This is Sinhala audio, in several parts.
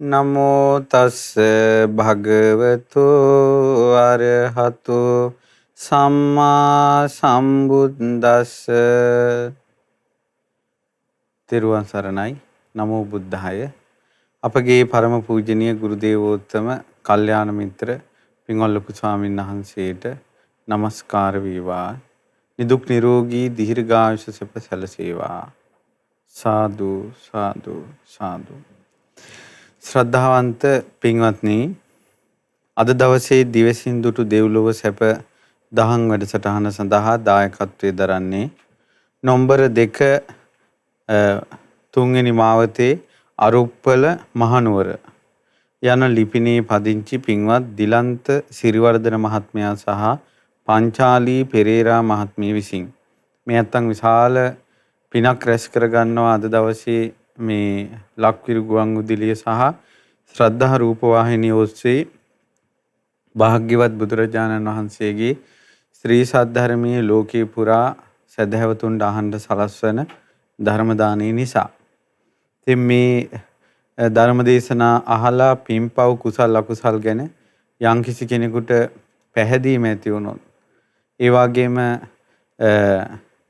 නමෝ තස්ස භගවතු අරහතු සම්මා සම්බුද්දස්ස. තෙරුවන් සරණයි. නමෝ බුද්ධාය. අපගේ පරම පූජනීය ගුරු දේවෝත්තම කල්යාණ මිත්‍ර පින්වත් ලොකු ස්වාමීන් වහන්සේට নমස්කාර වේවා. නිදුක් නිරෝගී දීර්ඝායුෂ සැප සැලසේවා. සාදු සාදු සාදු. ශ්‍රද්ධාවන්ත පින්වත්නි, අද දවසේ දිවසින් දුටු දෙව්ලොව සැප දහම් වැඩසටහන සඳහා දායකත්වයේ දරන්නේ නොම්බර 2 තුන්වෙනි මාවතේ අරුප්පල මහනුවර යන ලිපිනේ පදිංචි පින්වත් දිලන්ත සිරිවර්ධන මහත්මයා සහ පංචාලී පෙරේරා මහත්මිය විසින් මේ නැත්තම් විශාල පිනක් රැස් කරගන්නවා අද දවසේ මේ ලක්විරු ගුවන් විදුලිය සහ ශ්‍රද්ධා රූපවාහිනිය ඔස්සේ භාග්‍යවත් බුදුරජාණන් වහන්සේගේ ශ්‍රී සද්ධර්මයේ ලෝකේ පුරා සදහැවතුන්ට අහන්න සලස්වන ධර්ම දානය නිසා. ඉතින් මේ ධර්ම දේශනා අහලා පින්පව් කුසල් අකුසල් ගැන යම්කිසි කෙනෙකුට පැහැදීම ඇති වුණොත්, ඒ වගේම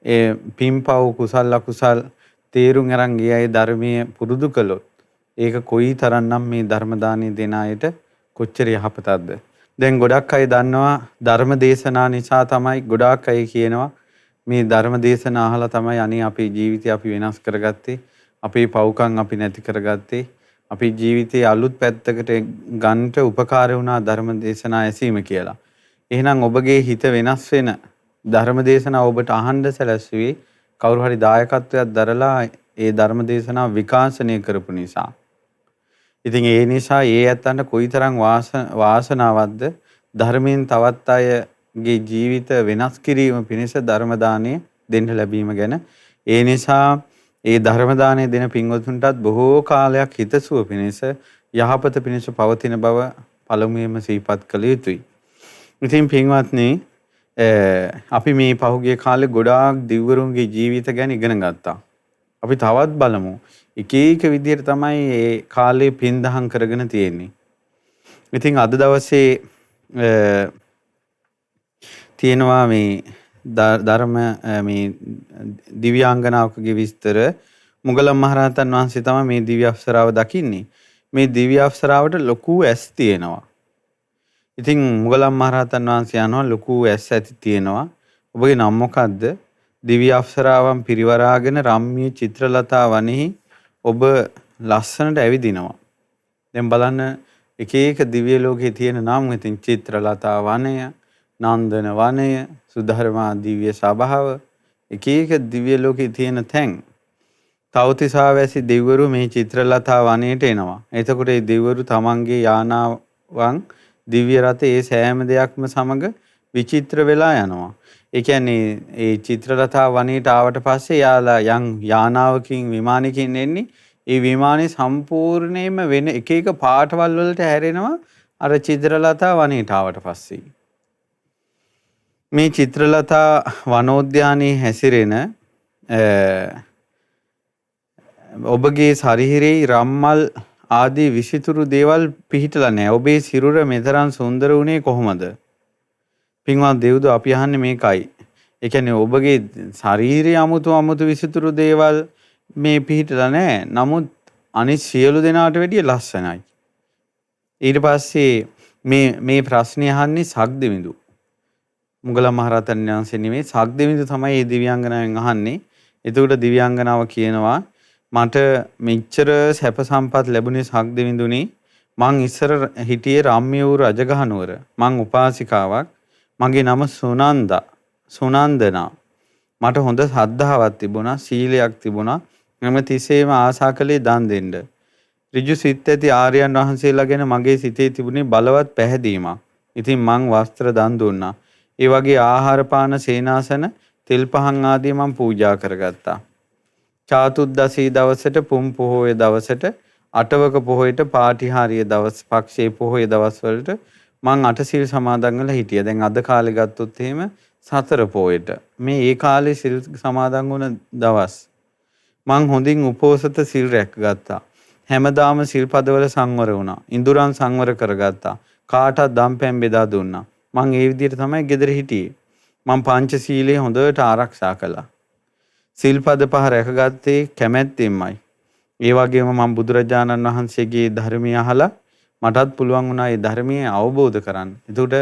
ඒ පින්පව් කුසල් අකුසල් තේරුම් අරන් ගියයි ධර්මයේ පුරුදු කළොත් ඒක කොයි තරම්නම් මේ ධර්ම දානය දෙන අයට කොච්චර යහපතක්ද. දැන් ගොඩක් අය දන්නවා ධර්ම දේශනා නිසා තමයි ගොඩාක් අය කියනවා මේ ධර්ම දේශනා අහලා තමයි අනේ අපේ ජීවිතය අපි වෙනස් කරගත්තේ, අපේ පව්කම් අපි නැති කරගත්තේ, අපේ ජීවිතයේ අලුත් පැත්තකට ගන්නට උපකාර වුණා ධර්ම දේශනා ඇසීම කියලා. එහෙනම් ඔබගේ හිත වෙනස් වෙන ධර්ම දේශනා ඔබට අහන්න සැලැස්සුවේ කවුරු හරි දායකත්වයක් දරලා ඒ ධර්ම දේශනාව විකාශනය කරපු නිසා. ඉතින් ඒ නිසා ඒ ඇත්තන්ට කොයිතරම් වාසනාවක්ද ධර්මයෙන් තවත් අයගේ ජීවිත වෙනස් කිරීම පිණිස ධර්ම දානය දෙන්න ලැබීම ගැන. ඒ නිසා ඒ ධර්ම දානය දෙන පින්වතුන්ටත් බොහෝ කාලයක් හිතසුව පිණිස යහපත පිණිස පවතින බව පළමුවෙන්ම සිහිපත් කළ යුතුයි. ඉතින් පින්වත්නි, අපි මේ පහුගිය කාලේ ගොඩාක් දිව්වරුන්ගේ ජීවිත ගැන ඉගෙන ගත්තා. අපි තවත් බලමු. එක එක විදිහට තමයි මේ කාලේ පින් දහම් කරගෙන තියෙන්නේ. ඉතින් අද දවසේ තියෙනවා මේ ධර්ම මේ දිව්‍යාංගනාවකගේ විස්තර. මුගලන් මහරහතන් වහන්සේ තමයි මේ දිව්‍ය අප්සරාව දකින්නේ. මේ දිව්‍ය අප්සරාවට ලොකු ඇස් තියෙනවා. ඉතින් මුගලන් මහරහතන් වහන්සේ යනවා ලොකු ඇස් ඇති තියෙනවා. ඔබගේ නම මොකද්ද? දිව්‍ය අප්සරාවන් පිරිවරාගෙන රම්මී චිත්‍රලතා වනෙහි ඔබ ලස්සනට ඇවිදිනවා. දැන් බලන්න එක එක දිව්‍ය ලෝකයේ තියෙන නම්. ඉතින් චිත්‍රලතා වනය, නන්දන වනය, සුධර්මා දිව්‍ය සභාව, එක එක දිව්‍ය ලෝකයේ තියෙන තැන්. තවතිසා වැසි දෙවිවරු මේ චිත්‍රලතා වනයේට එනවා. එතකොට මේ දෙවිවරු තමන්ගේ යානාවන් දිව්‍ය රථේ ඒ සෑම දෙයක්ම සමග විචිත්‍ර වෙලා යනවා. ඒ කියන්නේ ඒ චිත්‍රලතා වනයේට ආවට පස්සේ යාලා යම් යානාවකින් විමානකින් එන්නේ. ඒ විමානේ සම්පූර්ණයෙන්ම වෙන එක එක පාටවල් වලට හැරෙනවා අර චිත්‍රලතා වනයේට ආවට පස්සේ. මේ චිත්‍රලතා වනෝද්‍යානයේ හැසිරෙන ඔබගේ ශරීරයේ රම්මල් ආදී විසිතුරු දේවල් පිහිටලා නැහැ. ඔබේ සිරුර මෙතරම් සුන්දර වුණේ කොහොමද? පින්වත් දෙව්දෝ, අපි අහන්නේ මේකයි. ඒ කියන්නේ ඔබගේ ශරීරයේ අමුතු විසිතුරු දේවල් මේ පිහිටලා නැහැ. නමුත් අනිත් සියලු දෙනාට වැඩිය ලස්සනයි. ඊට පස්සේ මේ ප්‍රශ්නේ අහන්නේ සක්දෙවිඳු. මුගලන් මහරහතන් වහන්සේ නෙමෙයි, සක්දෙවිඳු තමයි මේ දිව්‍යාංගනාවෙන් අහන්නේ. එතකොට දිව්‍යාංගනාව කියනවා මට මෙච්චර සැප සම්පත් ලැබුණේ සක්දෙවිඳුනි. මං ඉස්සර හිටියේ රම්මිය වූ රජගහනුවර. මං උපාසිකාවක්. මගේ නම සුනන්දනා. මට හොඳ ශ්‍රද්ධාවක් තිබුණා, සීලයක් තිබුණා. මම තිසේම ආසා කළේ දන් දෙන්න. ඍජු සිත් ඇති ආර්යයන් වහන්සේලා ගැන මගේ සිතේ තිබුණේ බලවත් පැහැදීමක්. ඉතින් මං වස්ත්‍ර දන් දුන්නා. ඒ වගේ ආහාර පාන, සේනාසන, තෙල් පහන් ආදී මං පූජා කරගත්තා. චාතුද්දසී දවසට, පුන් පොහොය දවසට, අටවක පොහොයට, පාටිහාරීය දවස්, පක්ෂයේ පොහොය දවස් වලට මං අටසිල් සමාදන් වෙලා හිටියා. දැන් අද කාලේ ගත්තොත් එහෙම සතර පොහොයට. මේ ඒ කාලේ සිල් සමාදන් වුණ දවස්. මං හොඳින් උපෝසත සිල් රැකගත්තා. හැමදාම සිල්පදවල සංවර වුණා. ඉඳුරන් සංවර කරගත්තා. කාටවත් දම්පැන් බෙදා දුන්නා. මං ඒ විදිහට තමයි ගෙදර හිටියේ. මං පංචශීලයේ හොඳට ආරක්ෂා කළා. සිල්පද පහ රැකගත්තේ කැමැත්තෙන්මයි. ඒ වගේම මම බුදුරජාණන් වහන්සේගේ ධර්මය අහලා මටත් පුළුවන් වුණා ඒ ධර්මය අවබෝධ කරන්න. එතකොට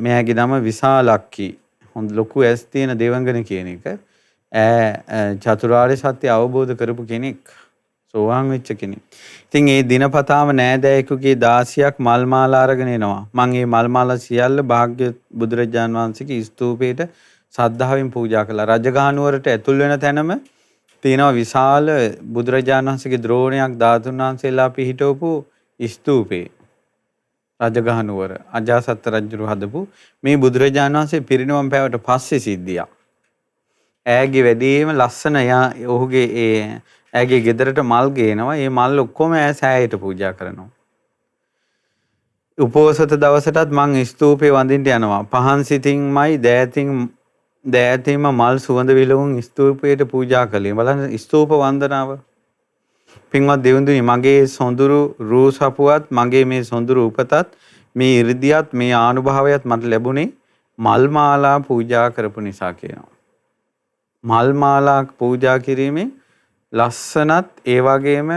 මෑගේ නම විශාලක්කි. හොඳ ලොකු ඇස් තියෙන දෙවංගන කියන එක. චතුරාර්ය සත්‍ය අවබෝධ කරපු කෙනෙක්. සෝවාන් වෙච්ච කෙනෙක්. ඉතින් ඒ දිනපතාම නෑදෑයෙකුගේ 16ක් මල් මාලා අරගෙන එනවා. මම මේ මල් මාලා සියල්ල භාග්‍ය බුදුරජාන් වහන්සේගේ ස්තූපයට සද්ධාවෙන් පූජා කළා. රජගහනුවරට ඇතුල් වෙන තැනම තියෙනවා විශාල බුදුරජාණන් වහන්සේගේ ද්‍රෝණයක් ධාතුන් වහන්සේලා පිහිටවපු ස්තූපේ. රජගහනුවර අජාසත් රජුරු හදපු මේ බුදුරජාණන් වහන්සේ පිරිනිවන් පෑවට පස්සේ සිද්ධියක්. ඈගේ වැඩිම ලස්සන ඔහුගේ ඇගේ ගෙදරට මල් ගේනවා. මේ මල් ඔක්කොම ඈ සෑයට පූජා කරනවා. උපෝසත දවසටත් මං ස්තූපේ වඳින්න යනවා. පහන් සිතින්මයි දෑතින්ම මල් සුවඳ විලවුන් ස්තූපයට පූජා කළේ. බලන්න ස්තූප වන්දනාව. පින්වත් දෙවිඳුනි, මගේ සොඳුරු රූ සපුවත්, මගේ මේ සොඳුරු උපතත්, මේ 이르දියත්, මේ ආනුභාවයත් මට ලැබුණේ මල් මාලා පූජා කරපු නිසා කියනවා. මල් මාලා පූජා කිරීමේ ලස්සනත් ඒ වගේම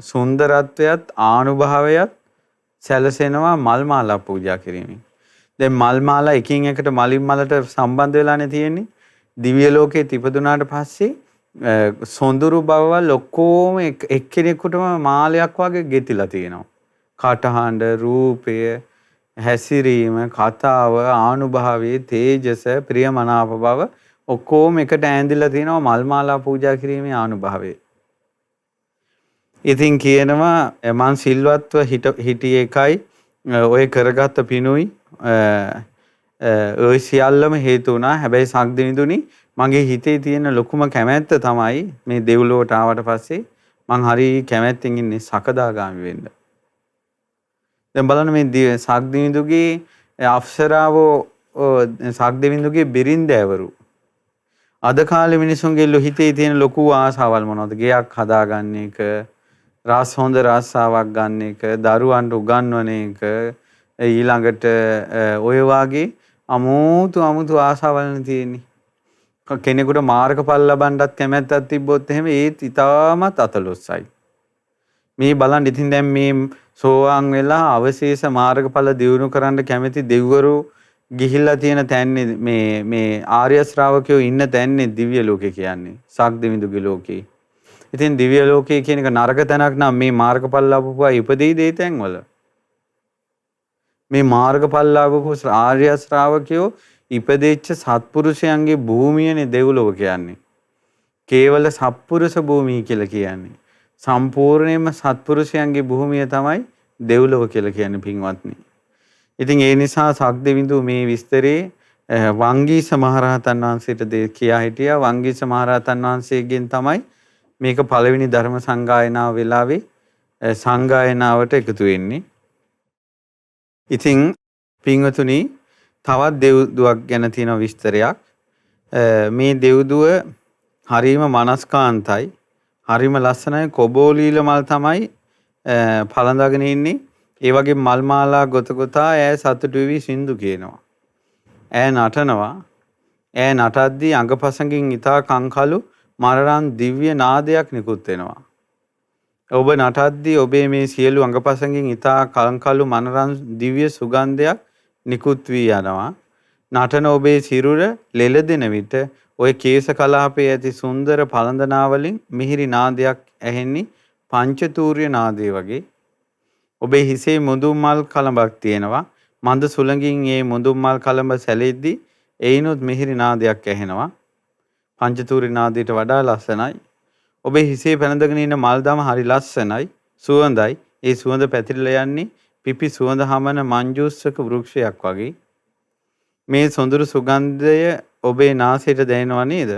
සුන්දරත්වයත් ආනුභාවයත් සැලසෙනවා මල් මාලා පූජා කිරීමෙන්. දැන් මල් මාලා එකින් එකට මලින් මලට සම්බන්ධ වෙලානේ තියෙන්නේ. දිව්‍ය ලෝකේ ඉපදුනාට පස්සේ සොඳුරු බවවල් ඔක්කොම එක්කෙනෙකුටම මාලයක් වගේ ගෙතිලා තියෙනවා. කටහඬ, රූපය, හැසිරීම, කතාව, ආනුභාවයේ තේජස, ප්‍රියමනාප බව ඔක්කොම එකට ඈඳිලා තියෙනවා මල් මාලා පූජා කිරීමේ ආනුභාවය. ඉතින් කියනවා මං සිල්වත්ව හිටිය එකයි ඔය කරගත්ත පිනුයි ඔය සියල්ලම හේතු වුණා. හැබැයි සක්දෙවිඳුනි, මගේ හිතේ තියෙන ලොකුම කැමැත්ත තමයි මේ දෙව්ලොවට ආවට පස්සේ මං හරි කැමැත්තෙන් ඉන්නේ සකදාගාමි වෙන්න. දැන් බලන්න මේ සක්දෙවිඳුගේ අප්සරාවෝ සක්දෙවිඳුගේ බිරින්දෑවරු අද කාලේ මිනිසුන්ගේ හිතේ තියෙන ලොකු ආසාවල් මොනවද? ගෙයක් හදාගන්න එක, හොඳ රස්සාවක් ගන්න එක, දරුවන්ට උගන්වන එක, ඊළඟට ඔය වාගේ අමුතු ආසාවල් තියෙන්නේ. කෙනෙකුට මාර්ගඵල ලබන්නත් කැමැත්තක් තිබ්බොත් එහෙම ඒත් ඉතාමත් අතලොස්සයි. මේ බලන්න ඉතින් දැන් මේ සෝවාන් වෙලා අවශේෂ මාර්ගඵල දියුණු කරන්න කැමති දෙවිවරු ගිහිල්ලා තියෙන තැන්නේ මේ ආර්ය ශ්‍රාවකයෝ ඉන්න තැන්නේ දිව්‍ය ලෝකේ කියන්නේ. සක්දෙවිඳුගේ ලෝකේ. ඉතින් දිව්‍ය ලෝකේ කියන එක නරක තැනක් නම් මේ මාර්ගඵල ලැබුවා ඉපදෙයි දේ තැන්වල. මේ මාර්ගඵල ලැබපු ආර්ය ශ්‍රාවකයෝ ඉපදෙච්ච සත්පුරුෂයන්ගේ භූමියනේ දෙව්ලොව කියන්නේ. කේවල සත්පුරුෂ භූමිය කියලා කියන්නේ. සම්පූර්ණයෙන්ම සත්පුරුෂයන්ගේ භූමිය තමයි දෙව්ලොව කියලා කියන්නේ පින්වත්නි. ඉතින් ඒ නිසා සක්දෙවිඳු මේ විස්තරේ වංගීස මහරහතන් වහන්සේට කියා හිටියා. වංගීස මහරහතන් වහන්සේගෙන් තමයි මේක පළවෙනි ධර්ම සංගායනාව වෙලාවේ සංගායනාවට එකතු වෙන්නේ. ඉතින් පින්වතුනි, තවත් දෙව්දුවක් ගැන තියෙන විස්තරයක්. මේ දෙව්දුව හරීම මනස්කාන්තයි, හරීම ලස්සනයි. කොබෝලීල මල් තමයි පළඳගෙන ඉන්නේ. ඒ වගේ මල් මාලා ගොතා ඈ සතුටු වෙවි සින්දු කියනවා. ඈ නටනවා. ඈ නටද්දී අඟපසඟින් ඉතා කංකලු මරරන් දිව්‍ය නාදයක් නිකුත් වෙනවා. ඔබ නටද්දී ඔබේ මේ සියලු අඟපසඟින් ඉතා කංකලු මනරන් දිව්‍ය සුගන්ධයක් නිකුත් වී යනවා. නටන ඔබේ සිරුර ලෙලදෙන විට ඔය කේශ කලාපයේ ඇති සුන්දර පළඳනාවලින් මිහිරි නාදයක් ඇහෙන්නේ පංචතූර්ය නාදය වගේ. ඔබේ හිසේ මුදුන් මල් කලඹක් තියෙනවා. මන්ද සුළඟින් මේ මුදුන් මල් කලඹ සැලෙද්දී එයිනොත් මිහිරි නාදයක් ඇහෙනවා. පංචතූර්ය නාදයට වඩා ලස්සනයි. ඔබේ හිසේ පැනඳගෙන ඉන්න මල් දම හරි ලස්සනයි, සුවඳයි. ඒ සුවඳ පැතිරලා යන්නේ පිපි සුවඳ හමන මංජූස්සක වෘක්ෂයක් වගේ. මේ සොඳුරු සුගන්ධය ඔබේ නාසයට දැනෙනව නේද?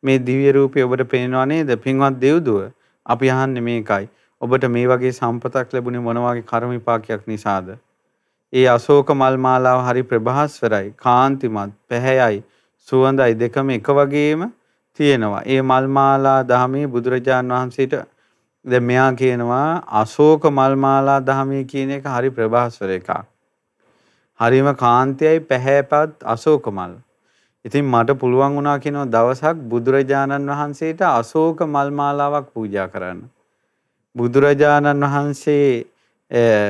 මේ දිව්‍ය රූපය ඔබට පේනව නේද? පින්වත් දෙව්දුව, අපි අහන්නේ මේකයි. ඔබට මේ වගේ සම්පතක් ලැබුණේ මොන වගේ කර්ම විපාකයක් නිසාද? ඒ අශෝක මල් මාලාව හරි ප්‍රභාස්වරයි, කාන්තිමත්, පැහැයයි, සුවඳයි දෙකම එක වගේම තියෙනවා. ඒ මල් මාලා දහමේ බුදුරජාන් වහන්සේට දැන් මෙයා කියනවා අශෝක මල් මාලා දහමේ කියන එක හරි ප්‍රභාස්වර එකක්. හරිම කාන්තයයි පැහැපත් අශෝක මල්. ඉතින් මට පුළුවන් වුණා කියනවා දවසක් බුදුරජාණන් වහන්සේට අශෝක මල් මාලාවක් පූජා කරන්න. බුදුරජාණන් වහන්සේ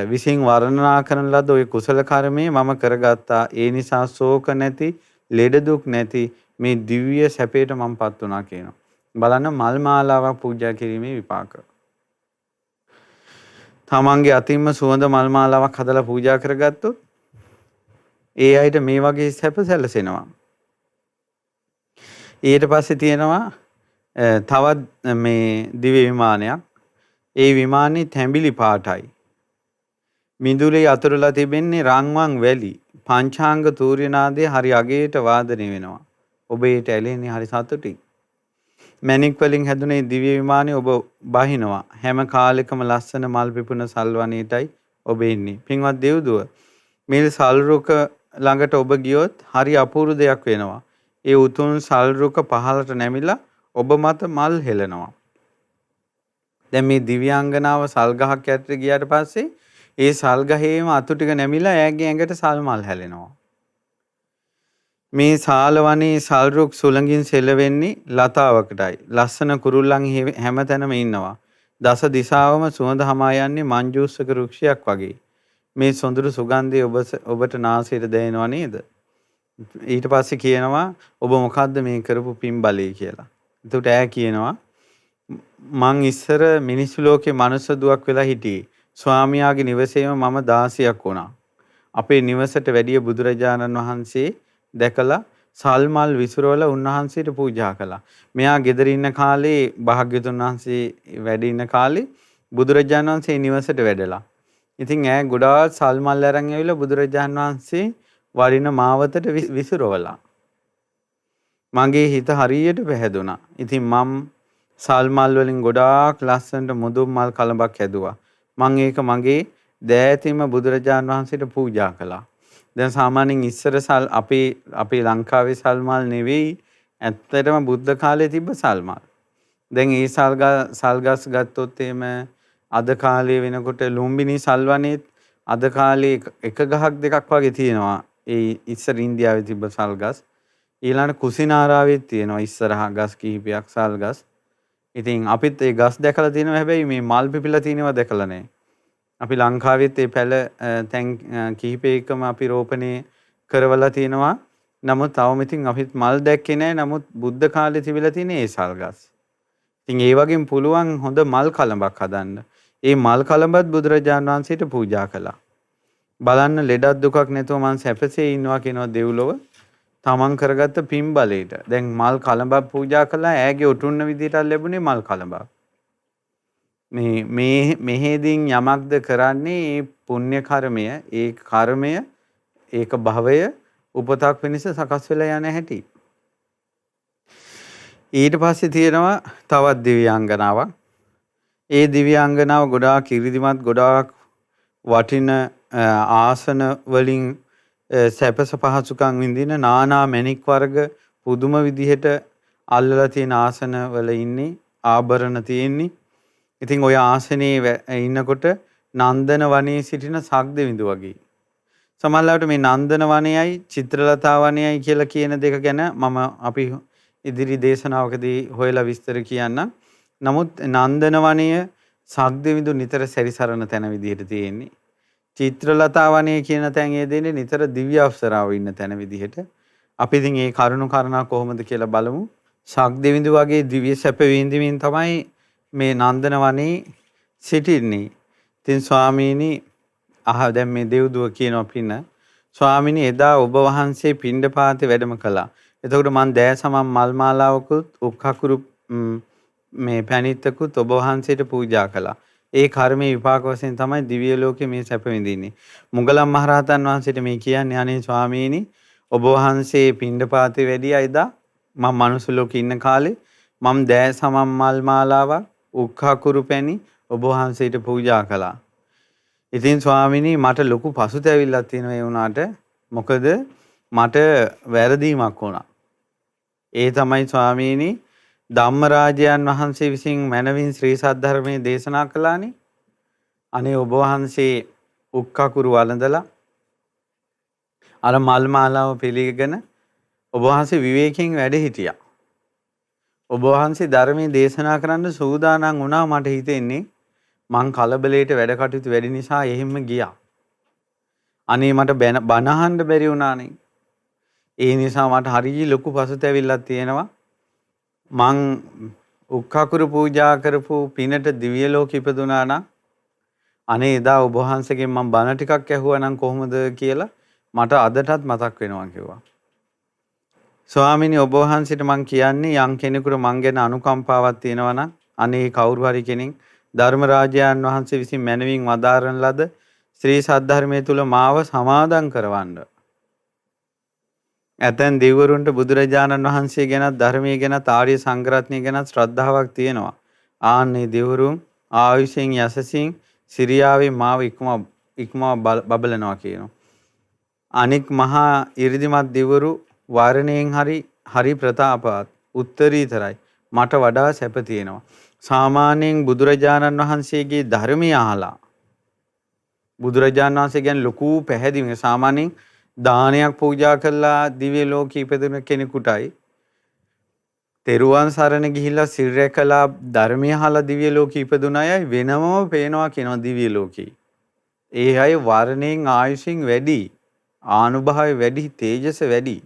විසින් වර්ණනා කරන ලද ওই කුසල කර්මය මම කරගත්තා. ඒ නිසා ශෝක නැති, ලෙඩ දුක් නැති මේ දිව්‍ය සැපයට මමපත් වුණා කියනවා. බලන්න මල් මාලාවක් පූජා කිරීමේ විපාක. තමන්ගේ අතින්ම සුවඳ මල් මාලාවක් හදලා පූජා කරගත්තොත් ඒ අයට මේ වගේ සැප සැලසෙනවා. ඊට පස්සේ තියෙනවා තවත් මේ දිව්‍ය විමානයක්. ඒ විමානේ තැඹිලි පාටයි. මිදුලේ අතුරලා තිබෙන්නේ රන්වන් වැලි. පංචාංග තූර්යනාදයේ හරි අගේට වාදනය වෙනවා. ඔබ ඒට ඇලෙන්නේ හරි සතුටින්. මැණික් වලින් හැදුනේ දිව්‍ය විමානේ ඔබ බහිනවා. හැම කාලෙකම ලස්සන මල් පිපුණ සල්වනේටයි ඔබ ඉන්නේ. පින්වත් දෙව්දුව මේ සල්රුක ළඟට ඔබ ගියොත් හරි අපූර්ව දෙයක් වෙනවා. ඒ උතුම් සල්රුක පහළට නැමිලා ඔබ මත මල් හෙලනවා. දැන් මේ දිව්‍යාංගනාව සල් ගහක් යටට ගියාට පස්සේ ඒ සල් ගහේම අතු ටික නැමිලා එයාගේ ඇඟට සල් මල් හැලෙනවා. මේ සාලවනේ සල් රුක් සුළඟින් සෙලවෙන්නේ ලතාවකටයි. ලස්සන කුරුල්ලන් හැමතැනම ඉන්නවා. දස දිශාවම සුවඳ හමා යන්නේ මංජූසක වෘක්ෂයක් වගේ. මේ සොඳුරු සුගන්ධය ඔබට නාසයට දැනෙනව නේද? ඊට පස්සේ කියනවා ඔබ මොකද්ද මේ කරපු පින් බලය කියලා. එතකොට ඈ කියනවා මං ඉස්සර මිනිස්සු ලෝකේ මනුස්ස දුවක් වෙලා හිටියේ. ස්වාමියාගේ නිවසේම මම 16ක් වුණා. අපේ නිවසට වැඩිය බුදුරජාණන් වහන්සේ දැකලා සල්මල් විසුරවල උන්වහන්සේට පූජා කළා. මෙයා ගෙදර ඉන්න කාලේ භාග්‍යතුන් වහන්සේ වැඩ ඉන්න කාලේ බුදුරජාණන් වහන්සේ නිවසට වැඩලා. ඉතින් ඈ ගොඩාක් සල්මල් අරන් ඇවිල්ලා බුදුරජාණන් වහන්සේ වරිණ මාවතට විසුරවලා. මගේ හිත හරියට පැහැදුනා. ඉතින් මම සල්මල් වලින් ගොඩාක් ලස්සනට මුදුන් මල් කලඹක් හැදුවා. මම ඒක මගේ දෑතිම බුදුරජාණන් වහන්සේට පූජා කළා. දැන් සාමාන්‍යයෙන් ඉස්සර අපේ ලංකාවේ සල්මල් නෙවෙයි ඇත්තටම බුද්ධ කාලේ තිබ්බ සල්මල්. දැන් ඒ සල්ගස් ගත්තොත් එහෙම අද කාලේ වෙනකොට ලුම්බිනි සල්වනේත් අද කාලේ එක ගහක් දෙකක් වගේ තියෙනවා. ඒ ඉස්සර ඉන්දියාවේ තිබ්බ සල්ගස්. ඊළඟ කුසිනාරාවෙත් තියෙනවා ඉස්සරහා ගස් කිහිපයක් සල්ගස්. ඉතින් අපිත් ඒ ගස් දැකලා තියෙනවා හැබැයි මේ මල් පිපිලා තියෙනවා දැකලා නැහැ. අපි ලංකාවෙත් ඒ පැල තැන් කිහිපයකම අපි රෝපණය කරවලා තියෙනවා. නමුත් තවම ඉතින් අපිත් මල් දැක්කේ නැහැ. නමුත් බුද්ධ කාලේ තිබිලා තියෙන ඒ සල්ගස්. ඉතින් ඒ වගේම පුළුවන් හොඳ මල් කලඹක් හදන්න. ඒ මල් කලඹත් බුදුරජාණන් වහන්සේට පූජා කළා. බලන්න ලෙඩක් දුකක් නැතුව මං සැපසේ ඉන්නවා කියනවා දෙව්ලොව. තමන් කරගත්ත පින් බලයට. දැන් මල් කලඹක් පූජා කළා. ඈගේ උටුන්න විදියට ලැබුණේ මල් කලඹක්. මේ මෙහෙදින් යමක්ද කරන්නේ ඒ පුණ්‍ය කර්මය, ඒ කර්මය, ඒක භවය උපතක් වෙනස සකස් වෙලා යන හැටි. ඊට පස්සේ තියෙනවා තවත් දිව්‍යාංගනාවක්. ඒ දිව්‍යාංගනාව ගොඩාක් ඉරිදිමත්, ගොඩාක් වටින ආසන වලින් සැපස පහසුකම් විඳින නානා මණික් වර්ග පුදුම විදිහට අල්ලලා තියෙන ආසන වල ඉන්නේ, ආභරණ තියෙන්නේ. ඉතින් ඔය ආසනේ ඉන්නකොට නන්දන වනයේ සිටින සක්දෙවිඳු වගේ. සමහරවිට මේ නන්දන වනයයි චිත්‍රලතා වනයයි කියලා කියන දෙක ගැන අපි ඉදිරි දේශනාවකදී හොයලා විස්තර කියන්නම්. නමුත් නන්දන වනය සක්දෙවිඳු නිතර සැරිසරන තැන විදිහට තියෙන්නේ. චිත්‍රලතා වනය කියන තැන් ඒ දෙන්නේ නිතර දිව්‍ය අප්සරාව ඉන්න තැන විදිහට. අපි ඉතින් මේ කරුණු කාරණා කොහොමද කියලා බලමු. සක්දෙවිඳු වගේ දිව්‍ය සැප විඳින්මින් තමයි මේ නන්දන වනේ සිටින්නේ. ඉතින් ස්වාමීනි දැන් මේ දෙව්දුව කියනවා පින්න. ස්වාමීනි එදා ඔබ වහන්සේ පිණ්ඩපාතේ වැඩම කළා. එතකොට මං දෑසමන් මල් මාලාවකුත් උක්කකුරු මේ පැණිත්තකුත් ඔබ වහන්සේට පූජා කළා. ඒ කර්මයේ විපාක වශයෙන් තමයි දිව්‍ය ලෝකේ මේ සැප විඳින්නේ. මුගලන් මහරහතන් වහන්සේට මේ කියන්නේ අනේ ස්වාමීනි ඔබ වහන්සේ පිණ්ඩපාතේ වැඩියා එදා මම මනුස්ස ලෝකේ ඉන්න කාලේ මම දෑසමන් මල් මාලාවක් උක්කකුරු පැණි ඔබ වහන්සේට පූජා කළා. ඉතින් ස්වාමීනි මට ලොකු පසුතැවිල්ලක් තියෙනවා ඒ වුණාට. මොකද මට වැරදීමක් වුණා. ඒ තමයි ස්වාමීනි ධම්මරාජයන් වහන්සේ විසින් මැනවින් ශ්‍රී සද්ධර්මයේ දේශනා කළානේ. අනේ ඔබ වහන්සේ උක්කකුරු වළඳලා අර මල් මාලාව පිළිගෙන ඔබ වහන්සේ විවේකයෙන් වැඩ හිටියා. ඔබ වහන්සේ ධර්මයේ දේශනා කරන්න සූදානම් වුණා. මට හිතෙන්නේ මං කලබලයට වැඩ කටයුතු වැඩි නිසා එහෙම ගියා. අනේ මට බණ අහන්න බැරි වුණානේ. ඒ නිසා මට හරිය ලොකු පසුතැවිල්ලක් තියෙනවා. මං උක්කකුරු පූජා කරපු පිනට දිව්‍ය ලෝකෙ ඉපදුනා නම් අනේ එදා ඔබ වහන්සේගෙන් මං බණ ටිකක් ඇහුවා නම් කොහොමද කියලා මට අදටත් මතක් වෙනවා කිව්වා. ස්වාමීනි ඔබ වහන්සේට මං කියන්නේ යම් කෙනෙකුට මං ගැන අනුකම්පාවක් තියෙනවා නම් අනේ කවුරු හරි කෙනෙක් ධර්මරාජයන් වහන්සේ විසින් මැනවින් වදාරන ලද ශ්‍රී සද්ධර්මයේ තුල මාව සමාදන් කරවන්න. ඇතැම් දෙවිවරුන්ට බුදුරජාණන් වහන්සේ ගැන ධර්මයේ ගැන ආර්ය සංඝරත්නය ගැන ශ්‍රද්ධාවක් තියෙනවා. ආන්නේ දෙවිවරුන් ආයුෂෙන් යසසින් සිරියාවේ මාව ඉක්මවා බබලනවා කියනවා. අනික් මහා 이르දිමත් දෙවිවරු වර්ණයෙන් හරි ප්‍රතාපවත් උත්තරීතරයි. මට වඩා සැප තියෙනවා. සාමාන්‍යයෙන් බුදුරජාණන් වහන්සේගේ ධර්මය අහලා බුදුරජාණන් වහන්සේ ගැන ලොකු පැහැදිලිව සාමාන්‍යයෙන් දානයක් පූජා කළා දිව්‍ය ලෝකෙ ඉපදුන කෙනෙකුටයි තෙරුවන් සරණ ගිහිල්ලා සිල් රැකලා ධර්මය අහලා දිව්‍ය ලෝකෙ ඉපදුන අය වෙනමම පේනවා කියනවා දිව්‍ය ලෝකෙ. ඒ අය වර්ණයෙන් ආයුෂින් වැඩි, ආනුභාවය වැඩි, තේජස වැඩි.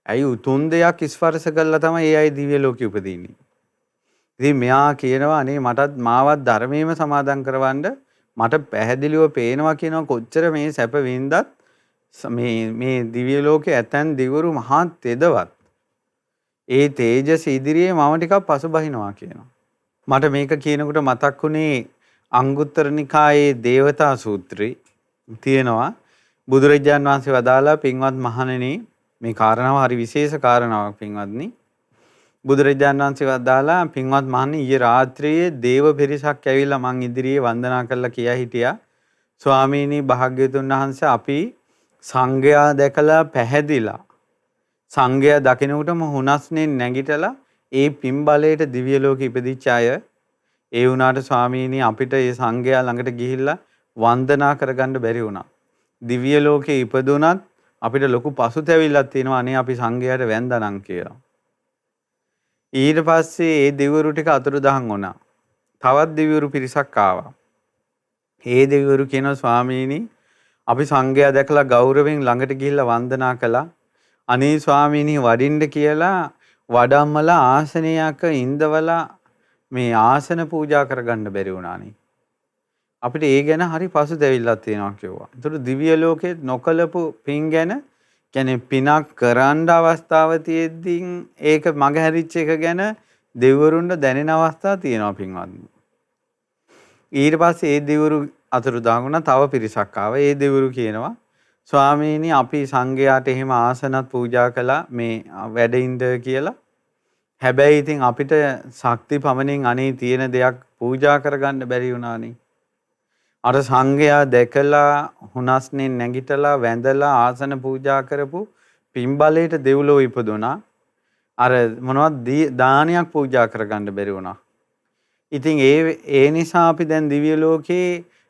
ඇයි උතුම් දෙයක් ස්පර්ශ කළා තමයි ඒ අය දිව්‍ය ලෝකෙ උපදින්නේ. ඉතින් මෙයා කියනවා අනේ මටත් මාවත් ධර්මයේම සමාදන් කරවන්න මට පැහැදිලිව පේනවා කියනවා කොච්චර මේ සැප වින්දත් මේ දිව්‍ය ලෝකේ ඇතැම් දිවුරු මහා තෙදවත් ඒ තේජස ඉදිරියේ මම ටිකක් පසුබහිනවා කියනවා. මට මේක කියනකොට මතක් වුණේ අංගුත්තර නිකායේ දේවතා සූත්‍රය තියෙනවා. බුදුරජාන් වහන්සේ වදාලා පින්වත් මහණෙනි මේ කාරණාව හරි විශේෂ කාරණාවක් පින්වත්නි. බුදුරජාණන් වහන්සේ වදාලා පින්වත් මහණනි ඊයේ රාත්‍රියේ දේව පිරිසක් ඇවිල්ලා මං ඉදිරියේ වන්දනා කළා කියා හිටියා. ස්වාමීනි භාග්‍යවතුන් වහන්සේ අපි සංඝයා දැකලා පැහැදිලා සංඝයා දකිනකොටම හුනස්නේ නැගිටලා ඒ පින් බලයට දිව්‍ය ලෝකෙ ඉපදිච්ච අය ඒ වුණාට ස්වාමීනි අපිට ඒ සංඝයා ළඟට ගිහිල්ලා වන්දනා කරගන්න බැරි වුණා. දිව්‍ය ලෝකෙ ඉපදුනත් අපිට ලොකු පසුතැවිල්ලක් තියෙනවා අනේ අපි සංඝයාට වැන්දනම් කියලා. ඊට පස්සේ ඒ දෙවිවරු ටික අතුරුදහන් වුණා. තවත් දෙවිවරු පිරිසක් ආවා. ඒ දෙවිවරු කියනවා ස්වාමීනි අපි සංඝයා දැකලා ගෞරවයෙන් ළඟට ගිහිල්ලා වන්දනා කළා. අනේ ස්වාමීනි වඩින්න කියලා වඩම්මලා ආසනයක ඉඳවලා මේ ආසන පූජා කරගන්න බැරි වුණානේ. අපිට ඒ ගැන හරි පසුතැවිල්ලක් තියෙනවා කිව්වා. ඒතර දිව්‍ය ලෝකේ නොකලපු පින් ගැන කියන්නේ පිනක් කරන්න අවස්ථාව තියෙද්දි ඒක මගහැරිච්ච එක ගැන දෙවිවරුන්ට දැනෙන අවස්ථා තියෙනවා පින්වත්නි. ඊට පස්සේ ඒ දෙවිවරු අතුරුදහන් වුණා තව පිරිසක් ආවා. ඒ දෙවිවරු කියනවා ස්වාමීනි අපි සංඝයාට එහෙම ආසනත් පූජා කළා මේ වැඩින්ද කියලා. හැබැයි ඉතින් අපිට ශක්ති පමණින් අනේ තියෙන දෙයක් පූජා කරගන්න බැරි වුණානේ. අර සංඝයා දැකලා හුනස්නේ නැගිටලා වැඳලා ආසන පූජා කරපු පින්බලයට දෙව්ලොව ඉපදුනා. අර මොනවද දානයක් පූජා කරගන්න බැරි වුණා. ඉතින් ඒ නිසා අපි දැන් දිව්‍ය ලෝකේ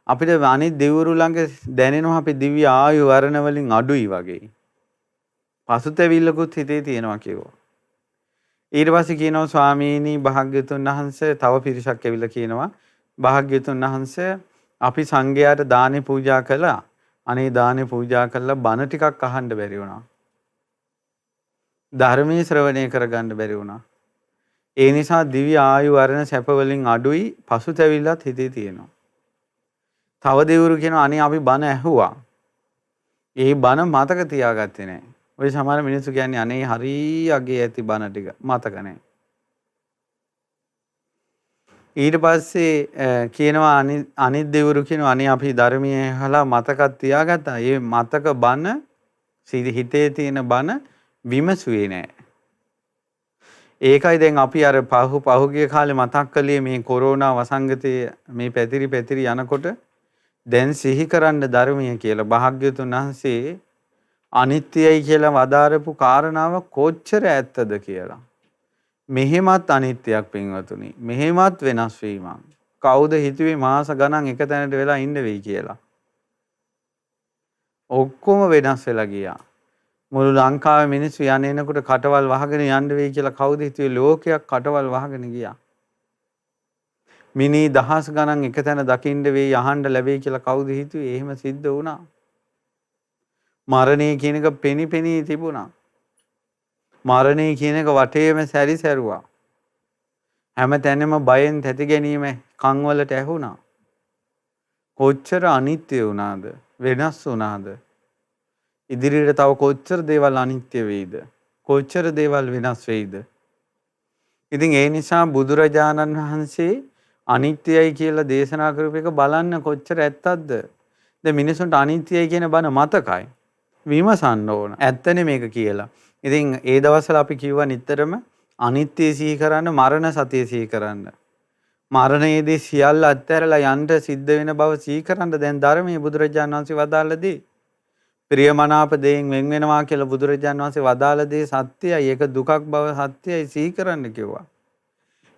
අපිට අනිත් දෙවිවරු ළඟ දැනෙනවා අපි දිව්‍ය ආයු වර්ණ වලින් අඩුයි වගේ. පසුතැවිල්ලකුත් හිතේ තියෙනවා කිව්වා. ඊට පස්සේ කියනවා ස්වාමීනි භාග්‍යතුන් වහන්සේ තව පිරිසක් ඇවිල්ලා කියනවා භාග්‍යතුන් වහන්සේ අපි සංඝයාට දානේ පූජා කළා. අනේ දානේ පූජා කළා බණ ටිකක් අහන්න බැරි වුණා. ධර්මයේ ශ්‍රවණය කරගන්න බැරි වුණා. ඒ නිසා දිව්‍ය ආයු වර්ණ සැප වලින් අඩුයි පසුතැවිල්ලත් හිතේ තියෙනවා. තව දෙවිවරු කියනවා අනේ අපි බණ ඇහුවා. ඒ බණ මතක තියාගත්තේ නැහැ. ඔය සමහර මිනිස්සු කියන්නේ අනේ හරි අගේ ඇති බණ ටික මතක නැහැ. ඊට පස්සේ කියනවා අනිත් දෙවිවරු කියනවා අනේ අපි ධර්මයේ අහලා මතකත් තියාගත්තා. ඒ මතක බණ හිතේ තියෙන බණ විමසුවේ නැහැ. ඒකයි දැන් අපි අර පහුගිය කාලේ මතක් කළේ මේ කොරෝනා වසංගතයේ මේ පැතිරි යනකොට දැන් සිහි කරන්න ධර්මය කියලා භාග්‍යවතුන් වහන්සේ අනිත්‍යයි කියලා වදාරපු කාරණාව කොච්චර ඇත්තද කියලා. මෙහෙමත් අනිත්‍යයක් පින්වතුනි. මෙහෙමත් වෙනස් වීමක්. කවුද හිතුවේ මාස ගණන් එක තැනට වෙලා ඉන්න වෙයි කියලා? ඔක්කොම වෙනස් වෙලා ගියා. මුළු ලංකාවේ මිනිස්සු යන්නේනකොට කටවල් වහගෙන යන්න වෙයි කියලා කවුද හිතුවේ? ලෝකයක් කටවල් වහගෙන ගියා. මිනි දහස් ගණන් එක තැන දකින්න වෙයි අහන්න ලැබෙයි කියලා කවුද හිතුවේ? එහෙම සිද්ධ වුණා. මරණය කියන එක පෙනී තිබුණා. මරණය කියන එක වටේම සැරිසැරුවා. හැම තැනම බයෙන් තැති ගැනීම කන් වලට ඇහුණා. කොච්චර අනිත්‍ය වුණාද? වෙනස් වුණාද? ඉදිරියට තව කොච්චර දේවල් අනිත්‍ය වෙයිද? කොච්චර දේවල් වෙනස් වෙයිද? ඉතින් ඒ නිසා බුදුරජාණන් වහන්සේ අනිත්‍යයි කියලා දේශනා කරපු එක බලන්න කොච්චර ඇත්තක්ද? දැන් මිනිසුන්ට අනිත්‍යයි කියන බණ මතකයි. විමසන්න ඕන. ඇත්තනේ මේක කියලා. ඉතින් ඒ දවස්වල අපි කිව්වා නිතරම අනිත්‍ය සිහි කරන්න, මරණ සතිය සිහි කරන්න. මරණයේදී සියල්ල අත්හැරලා යන්න සිද්ධ වෙන බව සිහි කරන්න දැන් ධර්මයේ බුදුරජාණන් වහන්සේ වදාළදී ප්‍රියමනාප දෙයින් වෙන් වෙනවා කියලා බුදුරජාණන් වහන්සේ වදාළ දේ සත්‍යයි. ඒක දුකක් බව සත්‍යයි සිහි කරන්න කිව්වා.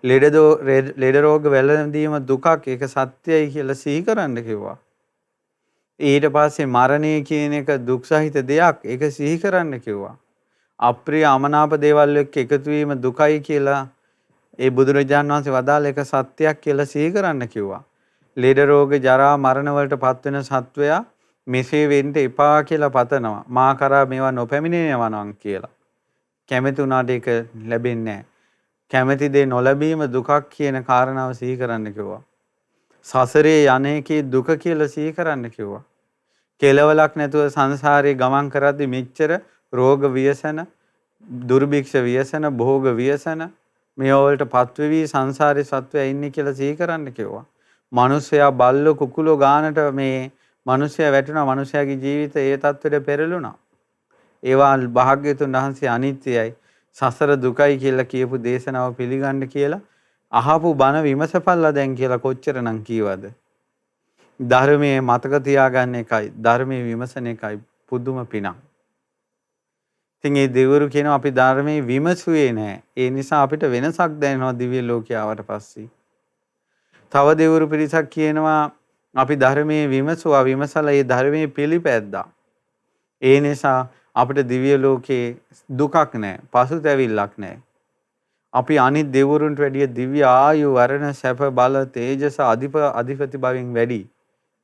ලෙඩ රෝග වැළඳීම දුකක්, ඒක සත්‍යයි කියලා සිහි කරන්න කිව්වා. ඊට පස්සේ මරණය කියන එක දුක් සහිත දෙයක්, ඒක සිහි කරන්න කිව්වා. අප්‍රිය අමනාප දේවල් එක්ක එකතු වීම දුකයි කියලා ඒ බුදුරජාණන් වහන්සේ වදාළ එක සත්‍යයක් කියලා සිහි කරන්න කිව්වා. ලෙඩ රෝග ජරා මරණ වලට පත් වෙන සත්වයා මෙසේ වෙන්න එපා කියලා පතනවා. මා කරා මේවා නොපැමිණෙනවා නම් කියලා. කැමති උනාට ඒක ලැබෙන්නේ නැහැ. කැමති දේ නොලැබීම දුකක් කියන කාරණාව සිහි කරන්න කිව්වා. සසරේ යන්නේකේ දුක කියලා සිහි කරන්න කිව්වා. කෙලවලක් නැතුව සංසාරේ ගමන් කරද්දි මෙච්චර රෝග ව්‍යසන, දුර්භික්ෂ ව්‍යසන, භෝග ව්‍යසන මේ වලට පත්වෙවි සංසාරේ සත්වයා ඉන්නේ කියලා සිහි කරන්න කිව්වා. මිනිස්සයා බල්ලෝ කුකුලෝ ගානට මේ මිනිස්සයා වැටුණා. මිනිසයාගේ ජීවිතය ඒ තත්ත්වෙට පෙරළුණා. ඒවා භාග්‍යතුන් වහන්සේ අනිත්‍යයි, සසර දුකයි කියලා කියපු දේශනාව පිළිගන්න කියලා අහපු බණ විමසපල්ලා දැන් කියලා කොච්චරනම් කීවද? ධර්මයේ මතක තියාගන්න එකයි, ධර්මයේ විමසන එකයි පුදුම පිනක්. ඉතින් මේ දෙවිවරු කියනවා අපි ධර්මයේ විමසුවේ නැහැ. ඒ නිසා අපිට වෙනසක් දැනෙනවා දිව්‍ය ලෝකේ ආවට පස්සේ. තව දෙවිවරු පිරිසක් කියනවා අපි ධර්මයේ විමසුවා, විමසලා ඒ ධර්මයේ පිළිපැද්දා. ඒ නිසා අපිට දිව්‍ය ලෝකේ දුකක් නැහැ, පසුතැවිල්ලක් නැහැ. අපි අනිත් දෙවිවරුන්ට වැඩිය දිව්‍ය ආයු, වරණ, සැප, බල, තේජස, අධිපති බවින් වැඩි.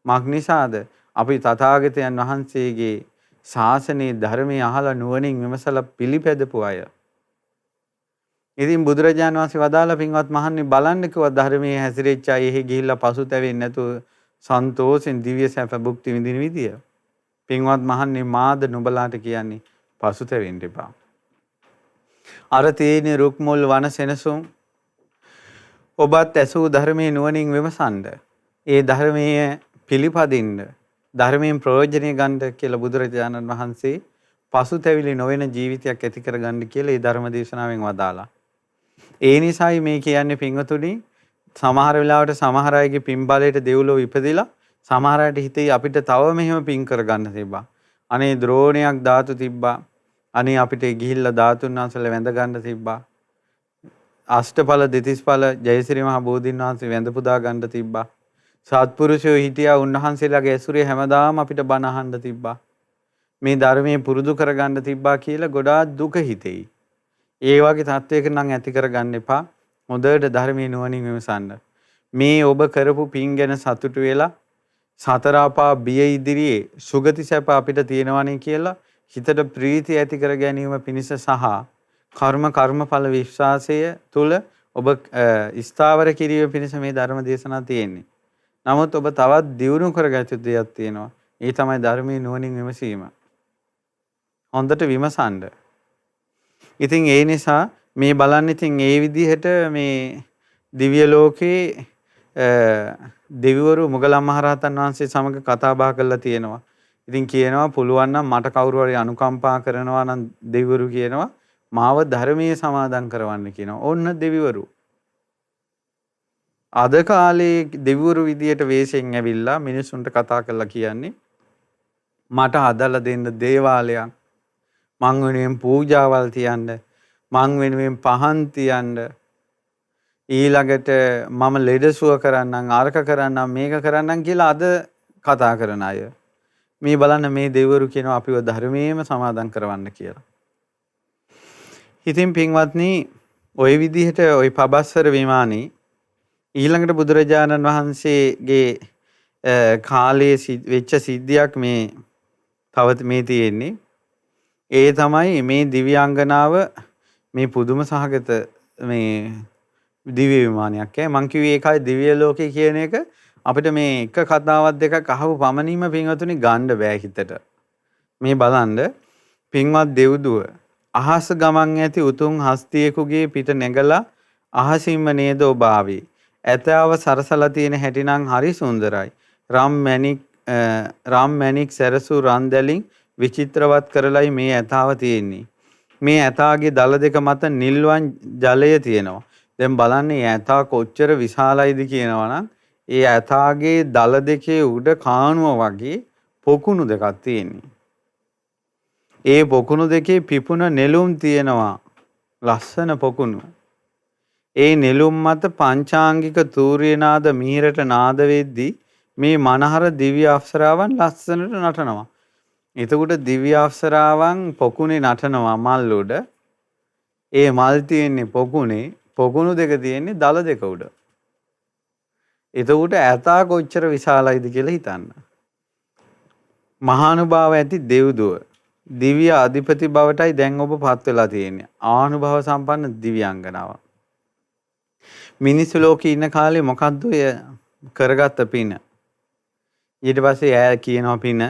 මක් නිසාද? අපි තථාගතයන් වහන්සේගේ ශාසනයේ ධර්මයේ අහලා නුවණින් විමසලා පිළිපැදපු අය. ඉතින් බුදුරජාණන් වහන්සේ වදාලා පින්වත් මහන්නේ බලන්න කිව්වා ධර්මයේ හැසිරෙච්ච අය එහි ගිහිල්ලා පසුතැවෙන්නේ නැතුව සන්තෝෂෙන් දිව්‍ය සැප භුක්ති විඳින විදිය. පින්වත් මහන්නේ මාද නුඹලාට කියන්නේ පසුතැවෙන්න එපා. අර තේන රුක් මුල් වන සෙනසුන් ඔබත් ඇසූ ධර්මයේ නුවණින් විමසන්න. ඒ ධර්මයේ පිළිපදින්න, ධර්මයෙන් ප්‍රයෝජනය ගන්න කියලා බුදුරජාණන් වහන්සේ පසුතැවිලි නොවන ජීවිතයක් ඇති කරගන්න කියලා ඒ ධර්ම දේශනාවෙන් වදාලා. ඒ නිසායි මේ කියන්නේ පින්වතුනි, සමහර වෙලාවට සමහර අයගේ පින් බලයට දෙව්ලොව ඉපදිලා සමහර අයට හිතේ අපිට තව මෙහෙම පින් කරගන්න තිබ්බා. අනේ ද්‍රෝණයක් ධාතු තිබ්බා. අනේ අපිට ගිහිල්ලා ධාතුන් වහන්සේලා වැඳ ගන්න තිබ්බා. අෂ්ටඵල දෙතිස්ඵල ජයසිරි මහ බෝධීන් වහන්සේ වැඳ පුදා ගන්න තිබ්බා. සත්පුරුෂයෝ හිටියා, උන්වහන්සේලාගේ ඇසුරේ හැමදාම අපිට බණ අහන්න තිබ්බා. මේ ධර්මයේ පුරුදු කරගන්න තිබ්බා කියලා ගොඩාක් දුක හිතෙයි. ඒ වගේ තත්වයක නම් ඇති කරගන්න එපා. හොඳට ධර්මයේ නුවණින් විමසන්න. මේ ඔබ කරපු පින් ගැන සතුටු වෙලා සතර අපා බිය ඉදිරියේ සුගති සැප අපිට තියෙනවනේ කියලා හිතට ප්‍රීතිය ඇති කර ගැනීම පිණිස සහ කර්මඵල විශ්වාසය තුල ඔබ ස්ථාවර කිරීම පිණිස මේ ධර්ම දේශනාව තියෙන්නේ. නමුත් ඔබ තවත් දියුණු කරගත යුතු දෙයක් තියෙනවා. ඒ තමයි ධර්මයේ නුවණින් විමසීම. හොඳට විමසන්න. ඉතින් ඒ නිසා මේ බලන්න, ඉතින් ඒ විදිහට මේ දිව්‍ය ලෝකේ දෙවිවරු මොගලන් මහරහතන් වහන්සේ සමග කතා බහ කරලා තියෙනවා. ඉතින් කියනවා පුළුවන් නම් මට කවුරු හරි අනුකම්පා කරනවා නම් දෙවිවරු කියනවා මාව ධර්මයේ සමාදන් කරවන්න කියනවා. ඕන්න දෙවිවරු. අද කාලේ දෙවිවරු විදියට වේශයෙන් ඇවිල්ලා මිනිසුන්ට කතා කරලා කියන්නේ මට හදලා දෙන්න දේවාලයක්, මං වෙනුවෙන් පූජාවල් තියන්න, මං වෙනුවෙන් පහන් තියන්න, ඊළඟට මම ලෙඩසුව කරන්නම්, ආරක කරන්නම්, මේක කරන්නම් කියලා අද කතා කරන අය. මේ බලන්න මේ දෙවිවරු කියනවා අපිව ධර්මයේම සමාදන් කරවන්න කියලා. ඉතින් පින්වත්නි, ওই විදිහට ওই පබස්සර විමානේ ඊළඟට බුදුරජාණන් වහන්සේගේ කාලයේ වෙච්ච සිද්ධියක් මේ තව මේ තියෙන්නේ. ඒ තමයි මේ දිව්‍යාංගනාව මේ පුදුම සහගත මේ දිව්‍ය විමානයක්. මං කිව්වේ ඒකයි දිව්‍ය ලෝකේ කියන එක අපිට මේ එක කතාවක් දෙකක් අහපු පමණින්ම පින්වතුනි ගන්න බෑ හිතට. මේ බලන්න පින්වත් දෙව්දුව අහස ගමන් ඇති උතුම් හස්තියෙකුගේ පිට නැගලා අහසින්ම නේද ඔබ ආවේ. ඇතාව සරසලා තියෙන හැටිනම් හරි සුන්දරයි. රම් මැණික් සැරසූ රන් දැලින් විචිත්‍රවත් කරලයි මේ ඇතාව තියෙන්නේ. මේ ඇතාගේ දල දෙක මත නිල්වන් ජලය තියෙනවා. දැන් බලන්න මේ ඇතා කොච්චර විශාලයිද කියනවා නම් ඒ ඇතාගේ දල දෙකේ උඩ කාණුව වගේ පොකුණු දෙකක් තියෙනවා. ඒ පොකුණු දෙකේ පිපුණ නෙළුම් තියෙනවා. ලස්සන පොකුණු. ඒ නෙළුම් මත පංචාංගික තූර්ය නාද මිහිරට නාද වෙද්දී මේ මනහර දිව්‍ය අප්සරාවන් ලස්සනට නටනවා. එතකොට දිව්‍ය අප්සරාවන් පොකුණේ නටනවා මල් උඩ. ඒ මල් තියෙන්නේ පොකුණේ, පොකුණු දෙක තියෙන්නේ දල දෙක උඩ. එතකොට ඇතා කොච්චර විශාලයිද කියලා හිතන්න. මහානුභාව ඇති දෙව්දුව දිව්‍ය අධිපති බවටයි දැන් ඔබ පත් වෙලා තියෙන්නේ. ආනුභාව සම්පන්න දිව්‍යාංගනාව. මිනිස්සු ලෝකේ ඉන්න කාලේ මොකද්ද ඔය කරගත්ත පින? ඊට පස්සේ ඈ කියනවා පින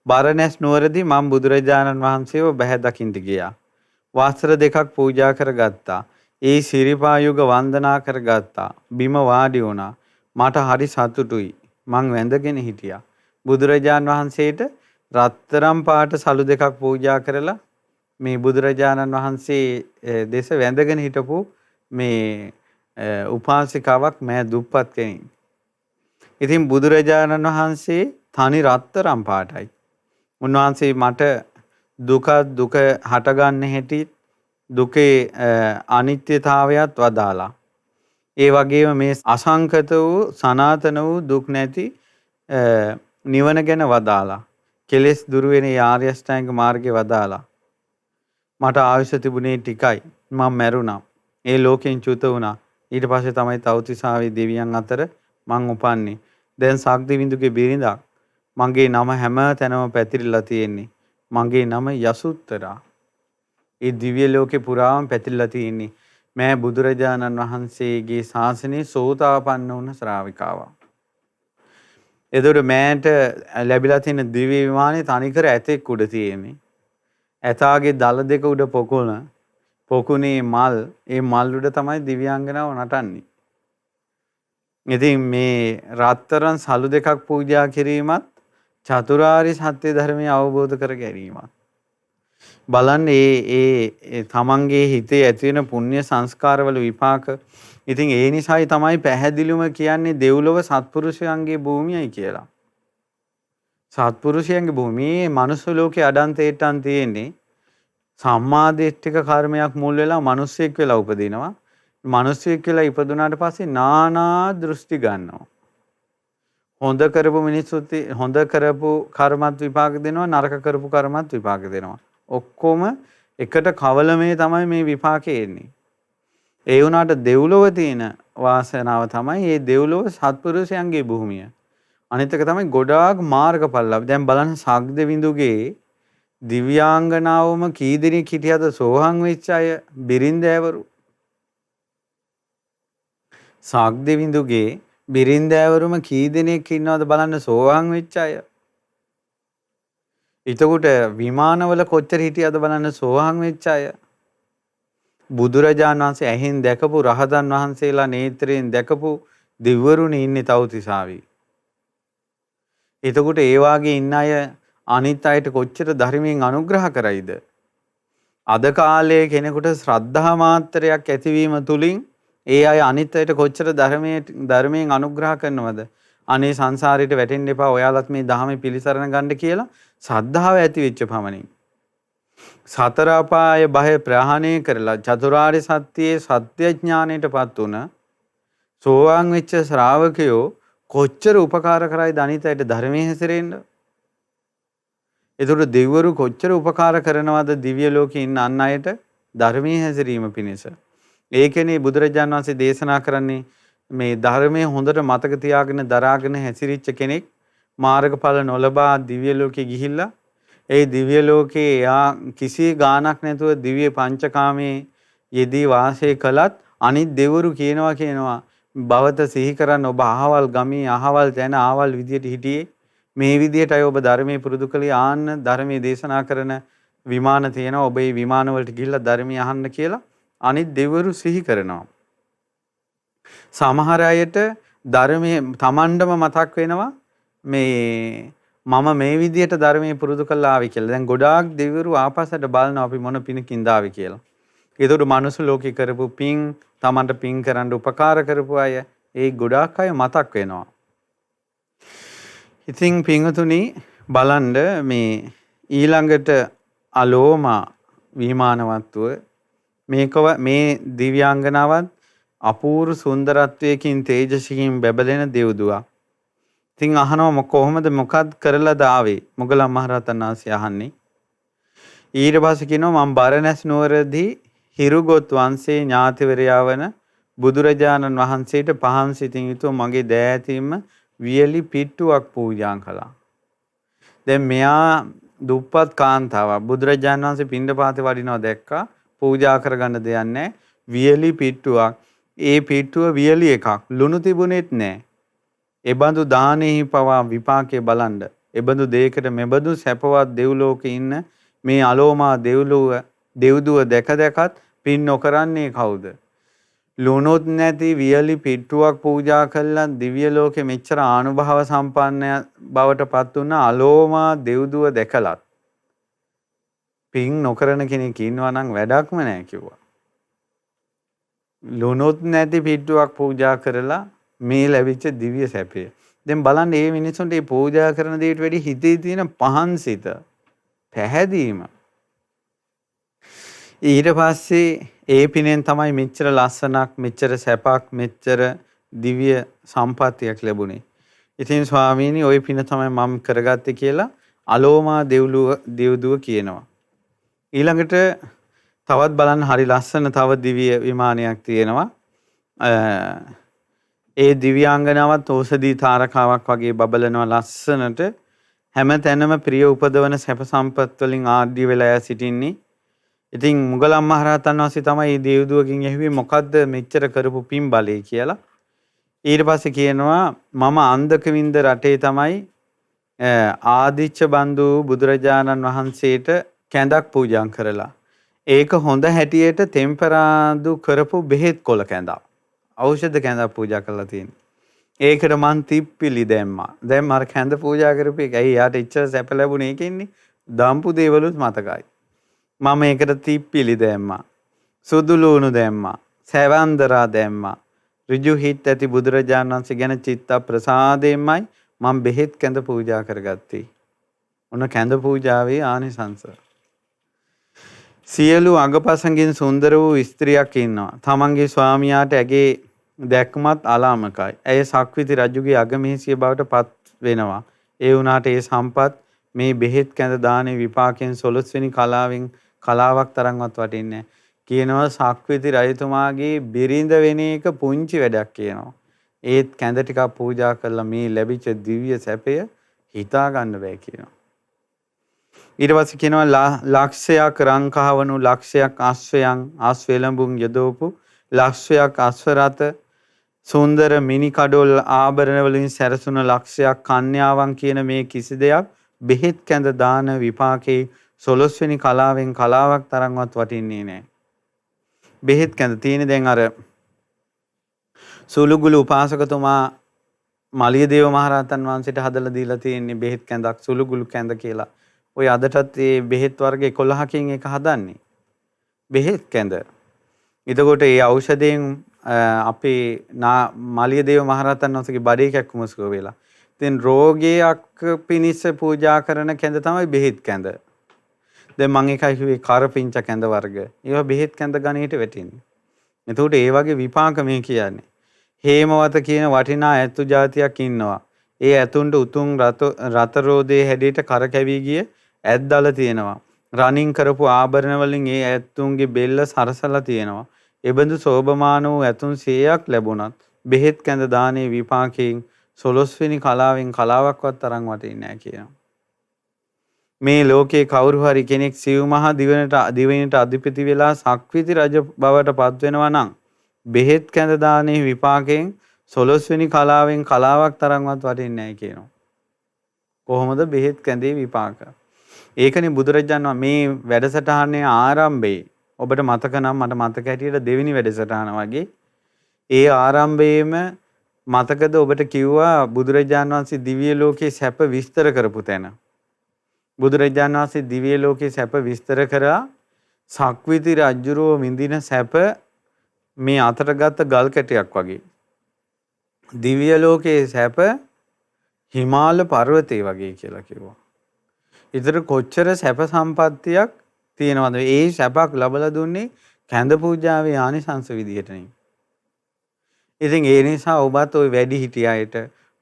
බරණැස් නුවරදී මම බුදුරජාණන් වහන්සේව බැහැ දකින්න ගියා. වස්ත්‍ර දෙකක් පූජා කරගත්තා. ඒ සිරිපා යුග වන්දනා කරගත්තා. බිම වාඩි වුණා. මට හරි සතුටුයි. මං වැඳගෙන හිටියා. බුදුරජාණන් වහන්සේට රත්තරම් පාට සලු දෙකක් පූජා කරලා මේ බුදුරජාණන් වහන්සේ දෙස වැඳගෙන හිටපු මේ උපාසිකාවක් මෑ දුප්පත් කෙනෙක්. ඉතින් බුදුරජාණන් වහන්සේ තනි රත්තරම් පාටයි. උන්වහන්සේ මට දුක හටගන්න හැටි දුකේ අනිත්‍යතාවයත් වදාලා. ඒ වගේම මේ අසංකත වූ සනාතන වූ දුක් නැති නිවන ගැන වදාලා. කෙලෙස් දුරු වෙන ආර්ය අෂ්ටාංග මාර්ගේ වදාලා. මට ආයුෂ තිබුණේ ටිකයි. මම මැරුණා. ඒ ලෝකෙන් චුත වුණා. ඊට පස්සේ තමයි තව්තිසාවේ දෙවියන් අතර මං උපන්නේ. දැන් සක්දිවිඳුගේ බිරිඳක්. මගේ නම හැම තැනම පැතිරිලා තියෙන්නේ. මගේ නම යසුත්තරා. ඒ දිව්‍ය ලෝකේ පුරාම පැතිරිලා තියෙන්නේ. මෑ බුදුරජාණන් වහන්සේගේ ශාසනයේ සෝතාපන්න වුණ ශ්‍රාවිකාවක්. එතකොට මෑට ලැබිලා තියෙන දිව්‍ය විමානේ තනිකර ඇතෙක් උඩ තියෙන්නේ. ඇතාගේ දල දෙක උඩ පොකුණ, පොකුණේ මල්, ඒ මල් උඩ තමයි දිව්‍යාංගනාව නටන්නේ. ඉතින් මේ රත්තරන් සලු දෙකක් පූජා කිරීමත් චතුරාර්ය සත්‍ය ධර්මය අවබෝධ කර ගැනීමත්. බලන්න ඒ තමන්ගේ හිතේ ඇති වෙන පුණ්‍ය සංස්කාරවල විපාක. ඉතින් ඒ නිසායි තමයි පැහැදිලිවම කියන්නේ දෙව්ලොව සත්පුරුෂයන්ගේ භූමියයි කියලා. සත්පුරුෂයන්ගේ භූමියේ මනුස්ස ලෝකේ අඩන්තේට්ටන් තියෙන්නේ සම්මාදිට්ඨික කර්මයක් මුල් වෙලා මිනිස්සෙක් වෙලා උපදිනවා. මිනිස්සෙක් වෙලා ඉපදුනාට පස්සේ නානා දෘෂ්ටි ගන්නවා. හොඳ කරපු මිනිස්සුත් හොඳ කරපු කර්මත් විපාක දෙනවා, නරක කරපු කර්මත් විපාක දෙනවා. ඔක්කොම එකට කවලමේ තමයි මේ විපාකේ එන්නේ. ඒ වුණාට දෙව්ලොව තියෙන වාසනාව තමයි මේ දෙව්ලොව සත්පුරුෂයන්ගේ භූමිය. අනිත් එක තමයි ගොඩාක් මාර්ගඵල. දැන් බලන්න සක්දෙවිඳුගේ දිව්‍යාංගනාවම කී දෙනෙක් හිටියද සෝහන් වෙච්ච අය බිරින්දෑවරු. සක්දෙවිඳුගේ බිරින්දෑවරුම කී දෙනෙක් ඉන්නවද බලන්න සෝහන් වෙච්ච අය. එතකොට විමානවල කොච්චර හිටියද බලන්න සෝහන් වෙච්ච අය. බුදුරජාණන් වහන්සේ ඇහෙන් දැකපු රහතන් වහන්සේලා නේත්‍රයෙන් දැකපු දෙවිවරුනේ ඉන්නේ තව්තිසාවේ. එතකොට ඒ වාගේ ඉන්න අය අනිත් අයට කොච්චර ධර්මයෙන් අනුග්‍රහ කරයිද? අද කාලයේ කෙනෙකුට ශ්‍රද්ධා මාත්‍රයක් ඇතිවීම තුලින් ඒ අය අනිත් අයට කොච්චර ධර්මයෙන් අනුග්‍රහ කරනවද? අනේ සංසාරයට වැටෙන්න එපා, ඔයාලත් මේ ධහමේ පිළිසරණ ගන්න කියලා ශ්‍රද්ධාව ඇති වෙච්ච පමණින්. සතර අපාය භය ප්‍රහාණය කරලා චතුරාර්ය සත්‍යයේ සත්‍ය ඥාණයටපත් වුණ සෝවාන් වෙච්ච ශ්‍රාවකයෝ කොච්චර උපකාර කරයිද අනිතයට ධර්මයේ හැසිරෙන්න. ඒතකොට දෙවිවරු කොච්චර උපකාර කරනවද දිව්‍ය ලෝකේ ඉන්න අන් අයට ධර්මයේ හැසිරීම පිණිස. ඒකනේ බුදුරජාණන් වහන්සේ දේශනා කරන්නේ මේ ධර්මයේ හොඳට මතක තියාගෙන දරාගෙන හැසිරිච්ච කෙනෙක් මාර්ගඵල නොලබා දිව්‍ය ලෝකෙ ගිහිල්ලා ඒ දිව්‍ය ලෝකේ එයා කිසි ගාණක් නැතුව දිව්‍ය පංචකාමයේ යෙදී වාසය කළත් අනිත් දෙවිවරු කියනවා භවත සිහි කරන්න ඔබ අහවල් ගමේ අහවල් තැන අහවල් විදියට හිටියේ මේ විදියටයි ඔබ ධර්මයේ පුරුදු කළේ ආන්න ධර්මයේ දේශනා කරන විමාන තියෙනවා ඔබ ඒ විමාන වලට ගිහිල්ලා ධර්මය අහන්න කියලා අනිත් දෙවිවරු සිහි කරනවා. සමහර අයට ධර්මයේ Tamandම මතක් වෙනවා මේ මම මේ විදියට ධර්මයේ පුරුදු කළා ආවි කියලා. දැන් ගොඩාක් දෙවිවරු ආපස්සට බලනවා අපි මොන පිනකින්ද ආවි කියලා. ඒතකොට මනුස්ස ලෝකේ කරපු පින්, Tamanට පින් කරන්න උපකාර කරපු අය, ඒ ගොඩාක් අය මතක් වෙනවා. ඉතින් පින්තුනි බලන්න මේ ඊළඟට අලෝමා විමානවත්ව මේ දිව්‍යාංගනාවත් අපූර්ව සුන්දරත්වයකින් තේජසකින් බැබලෙන දෙව්දුවක්. ඉතින් අහනවා කොහොමද මොකක්ද කරලාද ආවේ? මොගලන් මහරහතන් වහන්සේ අහන්නේ. ඊට පස්සේ කියනවා මම බරණැස් නුවරදී හිරුගොත් වංශයේ ඥාතිවරයා වන බුදුරජාණන් වහන්සේට පහන් සිතින් යුතුව මගේ දෑතින්ම වියලි පිට්ටුවක් පූජා කළා. දැන් මෙයා දුප්පත් කාන්තාවක් බුදුරජාණන් වහන්සේ පිණ්ඩපාතේ වඩිනවා දැක්කා. පූජා කරගන්න දෙයක් නැහැ. වියලි පිට්ටුවක්. ඒ පිට්ටුව වියලි එකක්. ලුණු තිබුණෙත් නැහැ. එබඳු දානෙහි පවා විපාකයේ බලන්න. එබඳු දෙයකට මෙබඳු සැපවත් දෙව්ලෝකේ ඉන්න මේ අලෝමා දෙව්දුව දැකත් පින් නොකරන්නේ කවුද? ලුණුත් නැති වියලි පිට්ටුවක් පූජා කළා දිව්‍ය ලෝකෙ මෙච්චර ආනුභාව සම්පන්න බවට පත් වුණ අලෝමා දෙව්දුව දැකලත් පින් නොකරන කෙනෙක් ඉන්නවා නම් වැඩක්ම නැහැ කිව්වා. ලුණුත් නැති පිට්ටුවක් පූජා කරලා මේ ලැබිච්ච දිව්‍ය සැපය. දැන් බලන්න මේ මිනිස්සුන්ට මේ පූජා කරන දේට වැඩි හිතේ තියෙන පහන් සිත පැහැදීම. ඊට පස්සේ ඒ පිනෙන් තමයි මෙච්චර ලස්සනක්, මෙච්චර සැපක්, මෙච්චර දිව්‍ය සම්පත්තියක් ලැබුණේ. ඉතින් ස්වාමීනි ওই පින තමයි මම කරගත්තේ කියලා අලෝමා දෙව්දුව කියනවා. ඊළඟට තවත් බලන්න හරි ලස්සන තව දිව්‍ය විමානයක් තියෙනවා. ඒ දිව්‍යාංගනාවත් ඕසදී තාරකාවක් වගේ බබලනවා ලස්සනට. හැම තැනම ප්‍රිය උපදවන සැප සම්පත් වලින් ආඩ්‍ය වෙලා සිටින්නේ. ඉතින් මුගලන් මහරහතන් වහන්සේ තමයි මේ දෙව්දුවකින් ඇහුවේ මොකද්ද මෙච්චර කරපු පින් බලය කියලා. ඊට පස්සේ කියනවා මම අන්දකවින්ද රටේ තමයි ආදිච්ච බන්දු බුදුරජාණන් වහන්සේට කැඳක් පූජා කරලා. ඒක හොඳ හැටියට ටෙම්පරාදු කරපු බෙහෙත් කොළ කැඳක්. ඖෂධ කැඳක් පූජා කරලා තියෙනවා. ඒකට මං තිප්පිලි දැම්මා. දැන් මර කැඳ පූජා කරපු එක. ඇයි යාට ඉච්ඡා සැප ලැබුණේ ඒකෙන්නේ? දම්පු දේවලුත් මතකයි. මම ඒකට තිප්පිලි දැම්මා. සුදු ලුණු දැම්මා. සැවන්දරා දැම්මා. ඍජු හිත් ඇති බුදුරජාණන් වහන්සේ ගැන චිත්ත ප්‍රසාදයෙන්මයි මම බෙහෙත් කැඳ පූජා කරගත්තේ. ඔන්න කැඳ පූජාවේ ආනිසංස. සියලු අඟපසඟින් සුන්දර වූ ස්ත්‍රියක් ඉන්නවා. තමන්ගේ ස්වාමියාට ඇගේ දැක්මත් අලාමකයි. ඇය සක්විති රජුගේ අගමේසිය බවට පත් වෙනවා. ඒ වුණාට ඒ සම්පත් මේ බෙහෙත් කැඳ දානේ විපාකයෙන් 12 වෙනි කලාවක් තරම්වත් වටින්නේ කියනවා. සක්විති රජතුමාගේ බිරිඳ වෙන එක පුංචි වැඩක් කියනවා. ඒත් කැඳ ටිකක් පූජා කළා මේ ලැබිච්ච දිව්‍ය සැපය හිතා ගන්න බෑ කියනවා. ඊට පස්සේ කියනවා ලක්ෂයක් රංකහවණු ලක්ෂයක් අශ්වයන් අශ්වෙලඹුන් යදවපු ලක්ෂයක් අශ්වරත සුන්දර මිනි කඩොල් ආභරණ වලින් සැරසුන ලක්ෂයක් කන්‍යාවන් කියන මේ කිසි දෙයක් බෙහෙත් කැඳ දාන විපාකේ 12 වෙනි කලාවෙන් කලාවක් තරම්වත් වටින්නේ නැහැ. බෙහෙත් කැඳ තියෙන දැන් අර සුළුගුළු උපාසකතුමා මලියදේව මහරහතන් වහන්සේට හදලා දීලා තියෙන්නේ බෙහෙත් කැඳක් සුළුගුළු කැඳ කියලා. ඔය අදටත් මේ බෙහෙත් වර්ග 11කින් එක හදන්නේ. බෙහෙත් කැඳ. එතකොට මේ ඖෂධයෙන් අපේ මලියදේව මහරහතන් වහන්සේගේ බඩේ කැක්කුම සුව වෙලා. ඉතින් රෝගයක් පිනිස පූජා කරන කැඳ තමයි බෙහෙත් කැඳ. දැන් මම එකයි කිව්වේ කරපිංච කැඳ වර්ග. ඒවා බෙහෙත් කැඳ ගණයට වැටෙන්නේ. එතකොට ඒ වගේ විපාක මේ කියන්නේ. හේමවත කියන වටිනා ඇතු జాතියක් ඉන්නවා. ඒ ඇතුන්ට උතුම් රත රෝදේ හැඩයට කරකැවි ගිය ඇත්දල තියෙනවා. රනින් කරපු ආභරණ වලින් ඒ ඇතුන්ගේ බෙල්ල සරසලා තියෙනවා. එබඳු සෝභමාන වූ ඇතුන් 100ක් ලැබුණත් බෙහෙත් කැඳ දානේ විපාකයෙන් 12 වෙනි කලාවෙන් කලාවක්වත් තරම් වටින්නේ නැහැ කියනවා. මේ ලෝකේ කවුරු හරි කෙනෙක් සිව් මහා දිවෙනට අධිපති වෙලා සක්විති රජ බවට පත් වෙනවා නම් බෙහෙත් කැඳ දානේ විපාකයෙන් 12 වෙනි කලාවෙන් කලාවක් තරම්වත් වටින්නේ නැහැ කියනවා. කොහොමද බෙහෙත් කැඳේ විපාක? ඒකනේ බුදුරජාණන් මේ වැඩසටහනේ ආරම්භයේ ඔබට මතක නම් මට මතක හැටියට දෙවෙනි වැඩසටහන වගේ ඒ ආරම්භයේම මතකද ඔබට කිව්වා බුදුරජාණන් වහන්සේ දිව්‍ය ලෝකේ සැප විස්තර කරපු තැන. බුදුරජාණන් වහන්සේ දිව්‍ය ලෝකේ සැප විස්තර කරා සක්විති රජුරෝ විඳින සැප මේ අතට ගත්ත ගල් කැටයක් වගේ. දිව්‍ය ලෝකේ සැප හිමාල පර්වතේ වගේ කියලා කිව්වා. ඊතර කොච්චර සැප සම්පත්තියක් තියෙනවද? ඒ සැපක් ලැබලා දුන්නේ කැඳ පූජාවේ ආනිසංස විදිහට නේ. ඉතින් ඒ නිසා ඔබත් ওই වැඩි හිටියායට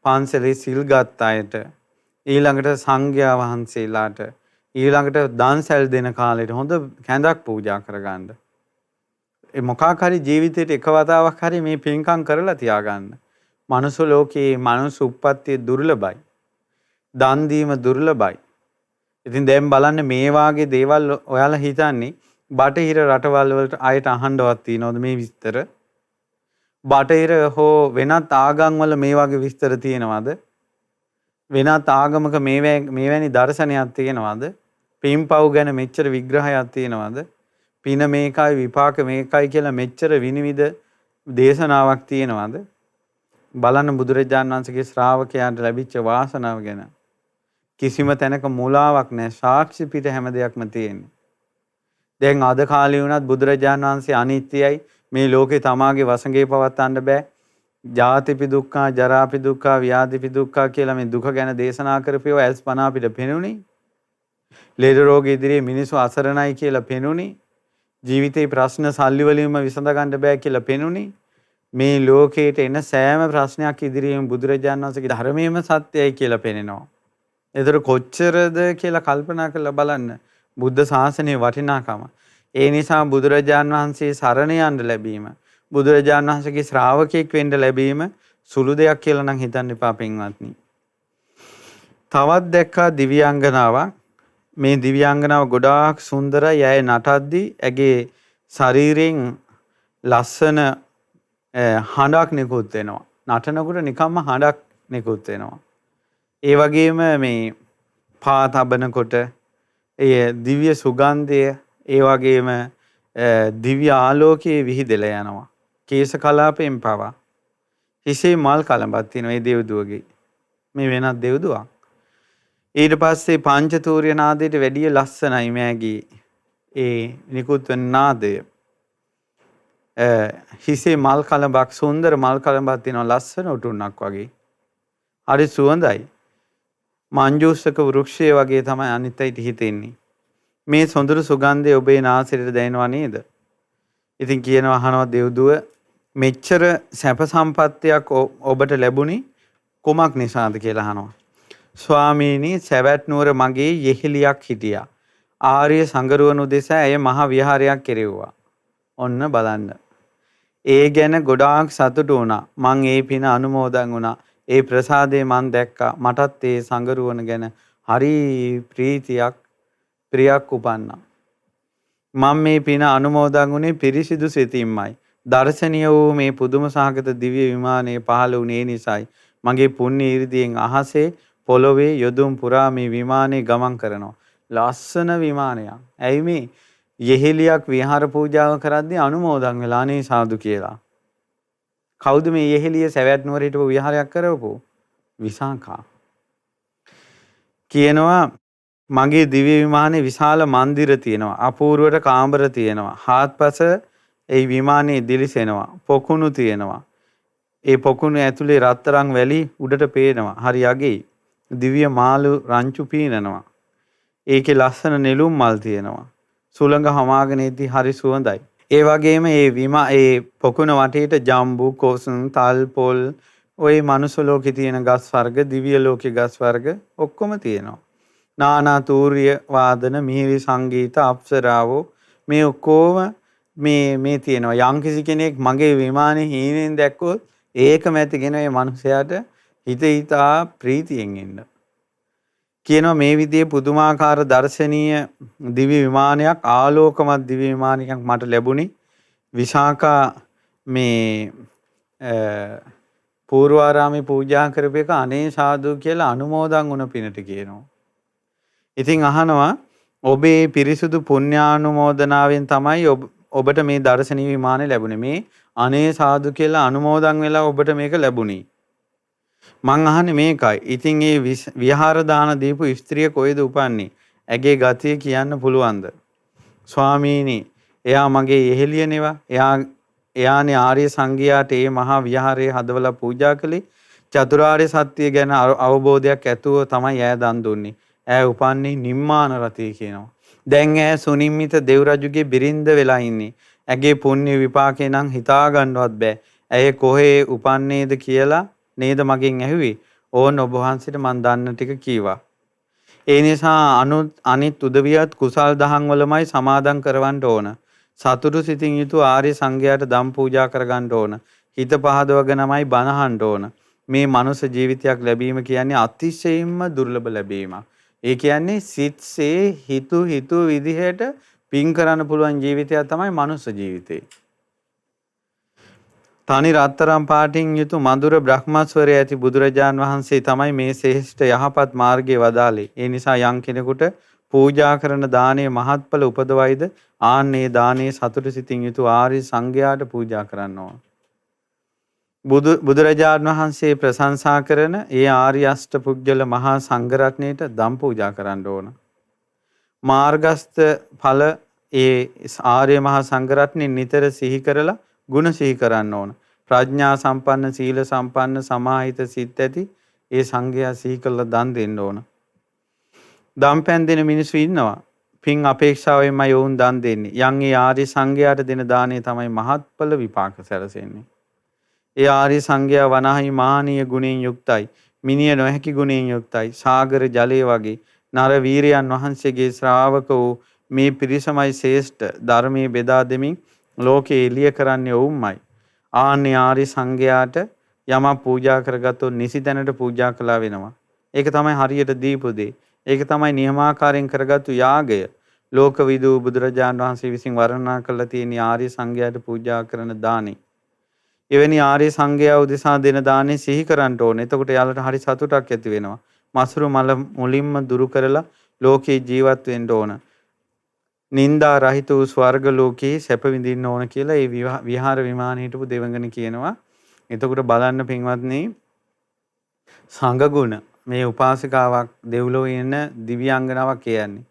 පන්සලේ සිල් ගත්ත අයට ඊළඟට සංඝයා වහන්සේලාට ඊළඟට දන්සැල් දෙන කාලෙට හොඳ කැඳක් පූජා කරගන්න. ඒ මොකක් හරි ජීවිතේට එක වතාවක් හරි මේ පින්කම් කරලා තියාගන්න. මනුස්ස ලෝකයේ මනුස්ස උප්පත්තිය දුර්ලභයි. දන් දීම දුර්ලභයි. ඉතින් දැන් බලන්න මේ වාගේ දේවල් ඔයාලා හිතන්නේ බටහිර රටවල් වලට අයට අහන්නවත් තියනවද මේ විස්තර? බටහිර හෝ වෙනත් ආගම් වල මේ වගේ විස්තර තියෙනවද? වෙනත් ආගමක මේවැනි දර්ශනයක් තියෙනවද? පින්පව් ගැන මෙච්චර විග්‍රහයක් තියෙනවද? පින මේකයි විපාක මේකයි කියලා මෙච්චර විනිවිද දේශනාවක් තියෙනවද? බලන්න බුදුරජාණන් වහන්සේගේ ශ්‍රාවකයන්ට ලැබිච්ච වාසනාව ගැන. කිසිම තැනක මුලාවක් නැහැ. සාක්ෂි පිට හැම දෙයක්ම තියෙන්නේ. දැන් අද කාලේ වුණත් බුදුරජාණන් වහන්සේ අනිත්‍යයි මේ ලෝකේ තමාගේ වසඟේ පවත්වන්න බෑ. ජාතිපි දුක්ඛා, ජරාපි දුක්ඛා, ව්‍යාධිපි දුක්ඛා කියලා මේ දුක ගැන දේශනා කරපේව ඇස් පන අපිට පෙනුනේ. ලෙඩ රෝග ඉදිරියේ මිනිස්සු අසරණයි කියලා පෙනුනේ. ජීවිතේ ප්‍රශ්න සල්ලි වලින්ම විසඳ ගන්න බෑ කියලා පෙනුනේ. මේ ලෝකේට එන සෑම ප්‍රශ්නයක් ඉදිරියේම බුදුරජාණන් වහන්සේගේ ධර්මයේම සත්‍යයි කියලා පෙනෙනවා. ඒතර කොච්චරද කියලා කල්පනා කරලා බලන්න බුද්ධ ශාසනයේ වටිනාකම. ඒ නිසා බුදුරජාණන් වහන්සේ සරණ යන්න ලැබීම, බුදුරජාණන් වහන්සේගේ ශ්‍රාවකෙක් වෙන්න ලැබීම සුළු දෙයක් කියලා නම් හිතන්න එපා පින්වත්නි. තවත් දැක්කා දිව්‍යාංගනාවක්. මේ දිව්‍යාංගනාව ගොඩාක් සුන්දරයි. ඇය නටද්දී ඇගේ ශරීරයෙන් ලස්සන හඬක් නිකුත් වෙනවා. නටනකොට නිකම්ම හඬක් නිකුත් වෙනවා. ඒ වගේම මේ පා තබනකොට ඒ දිව්‍ය සුගන්ධය, ඒ වගේම දිව්‍ය ආලෝකයේ විහිදෙලා යනවා. කේශ කලාපයෙන් පවා. හිසේ මල් කලඹක් තියෙනවා මේ දෙව්දුවගේ. මේ වෙනත් දෙව්දුවක්. ඊට පස්සේ පංචතූර්ය නාදයට වැඩිය ලස්සනයි මෑගේ ඒ නිකුත් වෙන නාදය. හිසේ මල් කලඹක්, සුන්දර මල් කලඹක් තියෙනවා ලස්සන උටුන්නක් වගේ. හරි සුවඳයි. මංජූසක වෘක්ෂය වගේ තමයි අනිත් අයට හිතෙන්නේ. මේ සොඳුරු සුගන්ධය ඔබේ නාසයට දැනෙනවා නේද? ඉතින් කියනවා අහනවා දෙව්දුව මෙච්චර සැප සම්පත්තියක් ඔබට ලැබුණේ කුමක් නිසාද කියලා අහනවා. ස්වාමීනි, සැවැත් නුවර මගේ යෙහෙලියක් හිටියා. ආර්ය සංගරුවන උදෙසා ඇය මහ විහාරයක් කෙරෙව්වා. ඔන්න බලන්න. ඒ ගැන ගොඩාක් සතුටු වුණා. මං ඒ පින අනුමෝදන් වුණා. ඒ ප්‍රසාදේ මං දැක්කා. මටත් ඒ සංගරුවන ගැන හරි ප්‍රීතියක් ප්‍රියක් උපන්නා. මම මේ පින අනුමෝදන් වුණේ පිරිසිදු සිතින්මයි. දර්ශනීය වූ මේ පුදුම සහගත දිව්‍ය විමානයේ පහළ වුණේ නිසායි. මගේ පුණ්‍ය 이르දියෙන් අහසේ පොළොවේ යොදුන් පුරා මේ විමානයේ ගමන් කරනවා. ලස්සන විමානයක්. ඇයි මේ යෙහෙලියක් විහාර පූජාව කරද්දී අනුමෝදන් වෙලා අනේ සාදු කියලා. කවුද මේ යෙහෙලිය සැවැත් නුවර හිටපු විහාරයක් කරවපු? විසාකා. කියනවා මගේ දිව්‍ය විමානයේ විශාල මන්දිර තියෙනවා. අපූර්වට කාමර තියෙනවා. හාත්පස ඒ විමානයේ දිලිසෙනවා. පොකුණු තියෙනවා. ඒ පොකුණු ඇතුලේ රත්තරන් වැලි උඩට පේනවා. හරි අගේ. දිව්‍ය මාළු රංචු පීනනවා. ඒකේ ලස්සන නෙළුම් මල් තියෙනවා. සුළඟ හමාගෙන ඉද්දි හරි සුවඳයි. ඒ වගේම ඒ පොකුණ වටේට ජම්බු, කොසුන්, තල්, පොල් ওই මනුස්ස ලෝකේ තියෙන ගස් වර්ග, දිව්‍ය ලෝකේ ගස් වර්ග ඔක්කොම තියෙනවා. නානා තූර්ය වාදන, මිහිරි සංගීත, අප්සරාවෝ මේ ඔක්කොම මේ තියෙනවා. යම්කිසි කෙනෙක් මගේ විමානේ හීනෙන් දැක්කොත් ඒකම ඇතිගෙන ඒ මනුස්සයාට හිතා ප්‍රීතියෙන් ඉන්න. කියනවා මේ විදිහේ පුදුමාකාර දර්ශනීය දිව්‍ය විමානයක්, ආලෝකමත් දිව්‍ය විමානයක් මට ලැබුණි. විශාකා මේ පූර්වාරාමේ පූජා කරපු එක අනේ සාදු කියලා අනුමෝදන් වුණ පිනට කියනවා. ඉතින් අහනවා ඔබේ පිරිසුදු පුණ්‍යානුමෝදනාවෙන් තමයි ඔබට මේ දර්ශනීය විමානය ලැබුණේ. මේ අනේ සාදු කියලා අනුමෝදන් වෙලා ඔබට මේක ලැබුණේ. මං අහන්නේ මේකයි. ඉතින් ඒ විහාර දාන දීපු ස්ත්‍රිය කොහෙද උපන්නේ? ඇගේ ගතිය කියන්න පුළුවන්ද? ස්වාමීනි, එයා මගේ එහෙලිය නෙවා. එයානේ ආර්ය සංඝයාට මේ මහා විහාරයේ හදවලා පූජා කළේ. චතුරාර්ය සත්‍ය ගැන අවබෝධයක් ඇතුව තමයි ඈ දන් දුන්නේ. ඈ උපන්නේ නිම්මාන රතේ කියනවා. දැන් ඈ සුනිම්මිත දෙව් රජුගේ බිරිඳ වෙලා ඉන්නේ. ඇගේ පුණ්‍ය විපාකේ නම් හිතා ගන්නවත් බෑ. ඇය කොහේ උපන්නේද කියලා නේද මගෙන් ඇහුවේ. ඕන ඔබ වහන්සේට මන් දන්න ටික කීවා. ඒ නිසා අනිත් උදවියත් කුසල් දහම් වලමයි සමාදන් කරවන්න ඕන. සතුටු සිතින් යුතු ආර්ය සංඝයාට දම් පූජා කරගන්න ඕන. හිත පහදවගෙනමයි බණහන්න ඕන. මේ මනුස්ස ජීවිතයක් ලැබීම කියන්නේ අතිශයින්ම දුර්ලභ ලැබීමක්. ඒ කියන්නේ සිත්සේ හිතු විදිහට පින් කරන්න පුළුවන් ජීවිතයක් තමයි මනුස්ස ජීවිතේ. තනි රත්තරන් පාටින් යුතු මధుර බ්‍රහ්මස්වරය ඇති බුදුරජාන් වහන්සේ තමයි මේ ශ්‍රේෂ්ඨ යහපත් මාර්ගයේ වදාළේ. ඒ නිසා යම් කෙනෙකුට පූජා කරන දානයේ මහත්ඵල උපදවයිද ආන්නේ දානයේ සතුට සිතින් යුතු ආර්ය සංඝයාට පූජා කරන්න ඕන. බුදුරජාණන් වහන්සේ ප්‍රශංසා කරන ඒ ආර්ය අෂ්ට පුජ්‍යල මහා සංඝරත්නයට දම් පූජා කරන්න ඕන. මාර්ගස්ත ඵල ඒ ආර්ය මහා සංඝරත්නෙ නිතර සිහි කරලා ගුණ සිහි කරන්න ඕන. ප්‍රඥා සම්පන්න, සීල සම්පන්න, සමාහිත සිත් ඇති ඒ සංඝයා සිහි කරලා දන් දෙන්න ඕන. දම් පැන් දෙන මිනිස්සු ඉන්නවා. පින් අපේක්ෂාවෙන්මයි වුන් දන් දෙන්නේ. යම් ඒ ආර්ය සංඝයාට දෙන දාණය තමයි මහත්ඵල විපාක සැලසෙන්නේ. ඒ ආර්ය සංඝයා වනාහි මහානීය ගුණයෙන් යුක්තයි. මිනිය නොහැකි ගුණයෙන් යුක්තයි. සාගර ජලය වගේ නර වීරයන් වහන්සේගේ ශ්‍රාවක වූ මේ පිරිසමයි ශ්‍රේෂ්ඨ ධර්මයේ බෙදා දෙමින් ලෝකේ එළිය කරන්නේ ඔවුන්මයි. ආන්නේ ආර්ය සංඝයාට යමක් පූජා කරගත්තොත් නිසි තැනට පූජා කළා වෙනවා. ඒක තමයි හරියට දීපු දේ. ඒක තමයි නියමාකාරයෙන් කරගත්තු යාගය. ලෝකවිදූ බුදුරජාණන් වහන්සේ විසින් වර්ණනා කරලා තියෙන ආර්ය සංඝයාට පූජා කරන දානෙ. එවැනි ආර්ය සංඝයා උදෙසා දෙන දානෙ සිහි කරන්න ඕනේ. එතකොට යාළුවට හරි සතුටක් ඇති වෙනවා. මසුරු මල මුලින්ම දුරු කරලා ලෝකේ ජීවත් වෙන්න ඕන. නින්දා රහිත වූ ස්වර්ග ලෝකේ සැප විඳින්න ඕන කියලා ඒ විහාර විමානයේ හිටපු දෙවඟන කියනවා. එතකොට බලන්න පින්වත්නි, සංඝගුණ මේ උපාසිකාවක් දෙව්ලොව ඉන්න දිව්‍යාංගනාවක් කියන්නේ.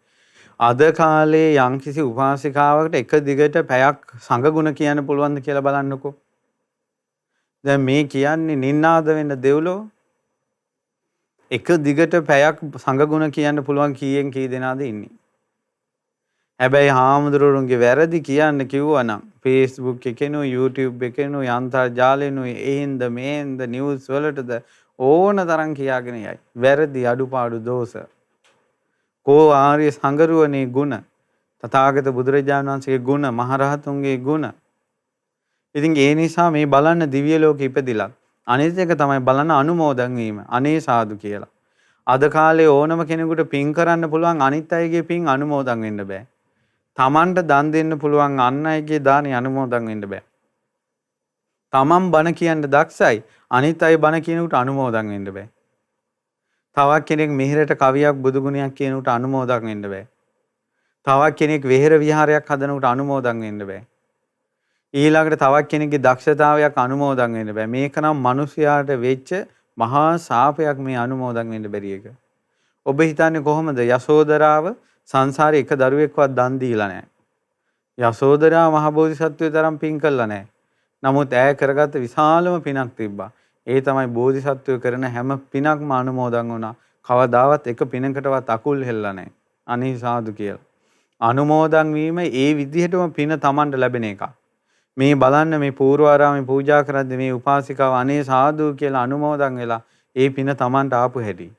අද කාලේ යම්කිසි උපාසිකාවකට එක දිගට පැයක් සංඝගුණ කියන්න පුළුවන්ද කියලා බලන්නකෝ. දැන් මේ කියන්නේ නින්නාද වෙන්න දෙව්ලොව. එක දිගට පැයක් සංඝගුණ කියන්න පුළුවන් කීයෙන් කී දෙනාද ඉන්නේ. හැබැයි හාමුදුරුවන්ගේ වැරදි කියන්න කිව්වනම් Facebook එකේනෝ YouTube එකේනෝ අන්තර්ජාලේනෝ එහෙන්ද මෙහෙන්ද නිවුස් වලටද ඕන තරම් කියාගෙන යයි. වැරදි අඩුපාඩු දෝෂ. කෝ ආර්ය සංගරුවනේ ගුණ, තථාගත බුදුරජාණන් වහන්සේගේ ගුණ, මහරහතුන්ගේ ගුණ. ඉතින් ඒ නිසා මේ බලන්න දිව්‍ය ලෝකෙ ඉපදිලා අනිත් එක තමයි බලන්න අනුමෝදන් වීම. අනේ සාදු කියලා. අද කාලේ ඕනම කෙනෙකුට පින් කරන්න පුළුවන්, අනිත් අයගේ පින් අනුමෝදන් වෙන්න බෑ. තමන්ට දන් දෙන්න පුළුවන්, අන් අයගේ දානි අනුමෝදන් වෙන්න බෑ. තමන් බණ කියන්න දක්ෂයි, අනිත් අය බණ කියනකට අනුමෝදන් වෙන්න බෑ. තවත් කෙනෙක් මෙහෙරට කවියක් බුදු ගුණයක් කියනකට අනුමෝදන් වෙන්න බෑ. තවත් කෙනෙක් වෙහෙර විහාරයක් හදනකට අනුමෝදන් වෙන්න බෑ. ඊළඟට තවත් කෙනෙක්ගේ දක්ෂතාවයක් අනුමෝදන් වෙන්න බෑ. මේක නම් මිනිසයාට වෙච්ච මහා ශාපයක්, මේ අනුමෝදන් වෙන්න බැරි එක. ඔබ හිතන්නේ කොහොමද? යසෝදරාව සංසාරේ එක දරුවෙක්වත් දන් දීලා නැහැ. යසෝදරා මහ බෝධිසත්වයේ තරම් පින් කළා නැහැ. නමුත් ඈ කරගත්ත විශාලම පිනක් තිබ්බා. ඒ තමයි බෝධිසත්වය කරන හැම පිනක්ම අනුමෝදන් වුණා. කවදාවත් එක පිනකටවත් අකුල් හෙල්ලා නැහැ. අනේ සාදු කියලා. අනුමෝදන් වීම ඒ විදිහටම පින Tamanට ලැබෙන එක. මේ බලන්න මේ පූර්වාරාමේ පූජා කරද්දී මේ උපාසිකාව අනේ සාදු කියලා අනුමෝදන් වෙලා ඒ පින Tamanට ආපු හැටි.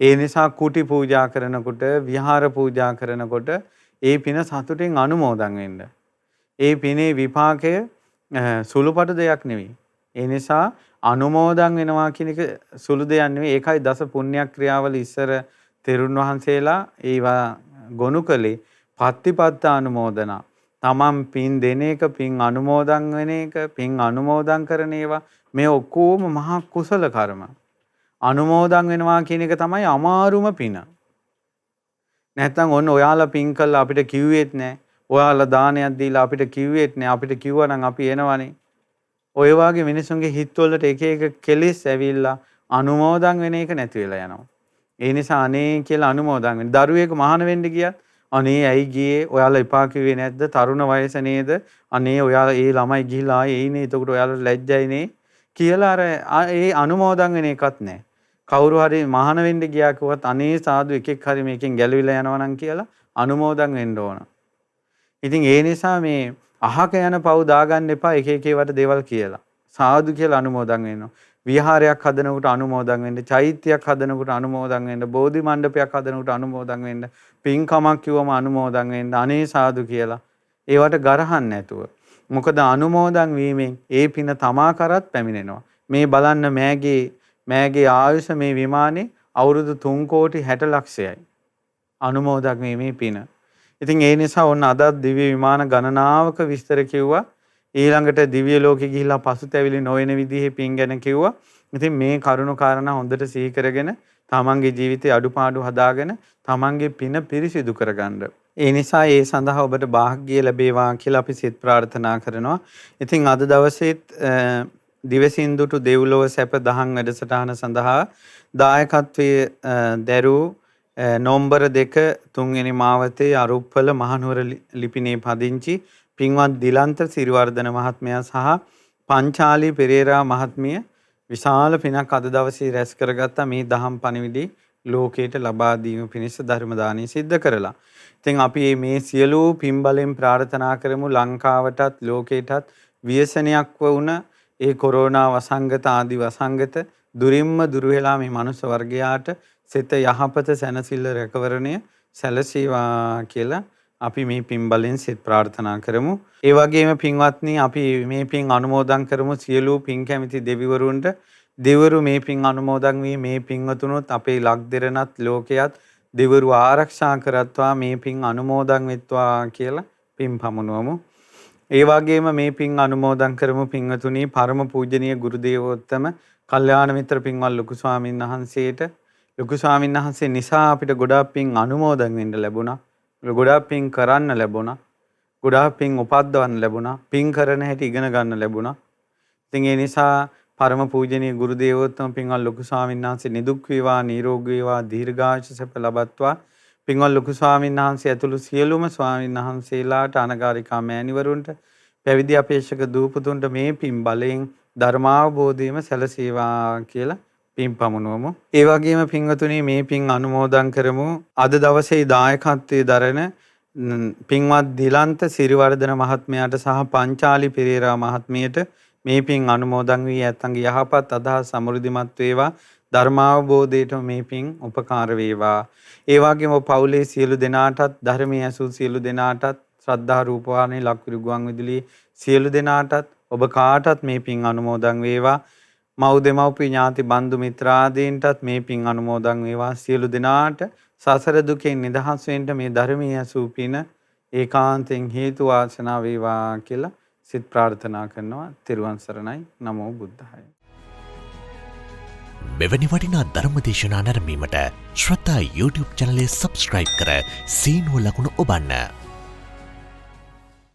ඒ නිසා කුටි පූජා කරනකොට විහාර පූජා කරනකොට ඒ පින සතුටින් අනුමෝදන් වෙන්න. ඒ පිනේ විපාකය සුළුපටු දෙයක් නෙවෙයි. ඒ නිසා අනුමෝදන් වෙනවා කියන එක සුළු දෙයක් නෙවෙයි. ඒකයි දස පුණ්‍ය ක්‍රියාවල ඉස්සර තෙරුන් වහන්සේලා ඒවා ගොනු කළේ පත්තිපත්ත අනුමෝදනා. තමන් පින් දෙන එක, පින් අනුමෝදන් වෙන එක, පින් අනුමෝදන් කරන ඒවා මේ ඔක්කොම මහා කුසල කර්ම. අනුමෝදන් වෙනවා කියන එක තමයි අමාරුම පින. නැත්තම් ඔන්න ඔයාලා පින් කළා අපිට කිව්වෙත් නැහැ. ඔයාලා දානයක් දීලා අපිට කිව්වෙත් නැහැ. අපිට කිව්වා නම් අපි එනවනේ. ඔය වගේ මිනිසුන්ගේ හිතවලට එක එක කෙලෙස් ඇවිල්ලා අනුමෝදන් වෙන එක නැති වෙලා යනවා. ඒ නිසා අනේ කියලා අනුමෝදන් වෙන්න. දරුවෙක් මහාන වෙන්න ගියත් අනේ ඇයි ගියේ? ඔයාලා එපා කිව්වේ නැද්ද? තරුණ වයස නේද? අනේ ඔයාලා ඒ ළමයි ගිහිලා ආයේ එයිනේ. එතකොට ඔයාලා ලැජ්ජයිනේ කියලා අර ඒ අනුමෝදන් වෙන එකත් නැහැ. කවුරු හරි මහාන වෙන්න ගියා කිව්වත් අනේ සාදු එකෙක් හරි මේකෙන් ගැලවිලා යනවා නම් කියලා අනුමෝදන් වෙන්න ඕන. ඉතින් ඒ නිසා මේ අහක යන පව් දාගන්න එපා එක එක ඒවට දේවල් කියලා. සාදු කියලා අනුමෝදන් වෙනවා. විහාරයක් හදනකොට අනුමෝදන් වෙන්න, චෛත්‍යයක් හදනකොට අනුමෝදන් වෙන්න, බෝධි මණ්ඩපයක් හදනකොට අනුමෝදන් වෙන්න, පින්කමක් කිව්වම අනුමෝදන් වෙන්න, අනේ සාදු කියලා. ඒවට ගරහන්න නැතුව. මොකද අනුමෝදන් වීමෙන් ඒ පින තමා කරත් පැමිණෙනවා. මේ බලන්න මෑගේ ආයුෂ මේ විමානේ අවුරුදු 3 කෝටි 60 ලක්ෂයයි. අනුමෝදන් වීමේ පින. ඉතින් ඒ නිසා ඔන්න අදත් දිව්‍ය විමාන ගණනාවක විස්තර කිව්වා. ඊළඟට දිව්‍ය ලෝකෙ ගිහිල්ලා පසුතැවිලි නොවන විදිහේ පින් ගැන කිව්වා. ඉතින් මේ කරුණු කාරණා හොඳට සිහි කරගෙන තමන්ගේ ජීවිතේ අඩුපාඩු හදාගෙන තමන්ගේ පින පිරිසිදු කරගන්න. ඒ නිසා ඒ සඳහා ඔබට වාග්ය ලැබේවා කියලා අපි සිත ප්‍රාර්ථනා කරනවා. ඉතින් අද දවසේත් දිවසින්දුටු දෙව්ලොව සැප දහම් වැඩසටහන සඳහා දායකත්වයේ දැරූ නොම්බර 2 3 මාවතේ අරුප්පල මහනුවර ලිපිනේ පදිංචි පින්වත් දිලන්ත සිරිවර්ධන මහත්මයා සහ පංචාලී පෙරේරා මහත්මිය විශාල පිනක් අද දවසේ රැස් කරගත්තා මේ දහම් පණිවිඩي ලෝකයට ලබා දීම පිණිස ධර්ම දානය සිද්ධ කරලා. ඉතින් අපි මේ සියලු පින් බලෙන් ප්‍රාර්ථනා කරමු ලංකාවටත් ලෝකයටත් ව්‍යසනයක් වුණ ඒ කොරෝනා වසංගත ආදි වසංගත දුරින්ම දුර වෙලා මේ මනුස්ස වර්ගයාට සිත යහපත සැනසෙල්ල රැකවරණය සැලසීවා කියලා අපි මේ පින් බලෙන් සිත ප්‍රාර්ථනා කරමු. ඒ වගේම පින්වත්නි අපි මේ පින් අනුමෝදන් කරමු සියලු පින් කැමති දෙවිවරුන්ට. දෙවිවරු මේ පින් අනුමෝදන් වී මේ පින්වතුනොත් අපේ ලක්දෙරණත් ලෝකයත් දෙවිවරු ආරක්ෂා කරත්වා මේ පින් අනුමෝදන් වෙත්වා කියලා පින් පමුණුවමු. ඒ වගේම මේ පින් අනුමෝදන් කරමු පින්වතුනි පරම පූජනීය ගුරු දේවෝත්තම කල්යාණ මිත්‍ර පින්වත් ලොකු ස්වාමීන් වහන්සේට. ලොකු ස්වාමීන් වහන්සේ නිසා අපිට ගොඩාක් පින් අනුමෝදන් වෙන්න ලැබුණා. ගොඩාක් පින් කරන්න ලැබුණා. ගොඩාක් පින් උපද්දවන්න ලැබුණා. පින් කරන හැටි ඉගෙන ගන්න ලැබුණා. ඉතින් ඒ නිසා පරම පූජනීය ගුරු දේවෝත්තම පින්වත් ලොකු ස්වාමීන් වහන්සේ නිදුක් වේවා නිරෝගී වේවා දීර්ඝායුෂ සැප ලබත්වා. පින්වත් ලොකු ස්වාමීන් වහන්සේ ඇතුළු සියලුම ස්වාමීන් වහන්සේලාට අනගාരികා මෑණිවරුන්ට පැවිදි අපේක්ෂක දූපතුන්ට මේ පින් බලයෙන් ධර්මාවබෝධයම සැලසේවා කියලා පින් පමුණුවමු. ඒ වගේම පින්වතුනි මේ පින් අනුමෝදන් කරමු. අද දවසේ දායකත්වයේ දරන පින්වත් දිලන්ත සිරිවර්ධන මහත්මයාට සහ පංචාලි පෙරේරා මහත්මියට මේ පින් අනුමෝදන් වී ඇත්තන්ගේ යහපත් අදහස් සමෘද්ධිමත් වේවා. ධර්මාවබෝධයට මේ පින් උපකාර වේවා. ඒ වගේම පවුලේ සියලු දෙනාටත් ධර්මයේ ඇසූ සියලු දෙනාටත් ශ්‍රද්ධා රූපවාහිනී ලක්විරු ගුවන් විදුලි සියලු දෙනාටත් ඔබ කාටත් මේ පින් අනුමෝදන් වේවා. මව් දෙමව්පිය ඥාති බන්දු මිත්‍රාදීන්ටත් මේ පින් අනුමෝදන් වේවා. සියලු දෙනාට සසර දුකෙන් නිදහස් වෙන්න මේ ධර්මයේ ඇසූ පින ඒකාන්තයෙන් හේතු වාසනා වේවා කියලා සිත ප්‍රාර්ථනා කරනවා. තෙරුවන් සරණයි. නමෝ බුද්ධාය. මෙවැනි වටිනා ධර්මදේශනා නැරඹීමට ශ්‍රද්ධා YouTube චැනලය සබ්ස්ක්‍රයිබ් කර සීනුව ලකුණ ඔබන්න.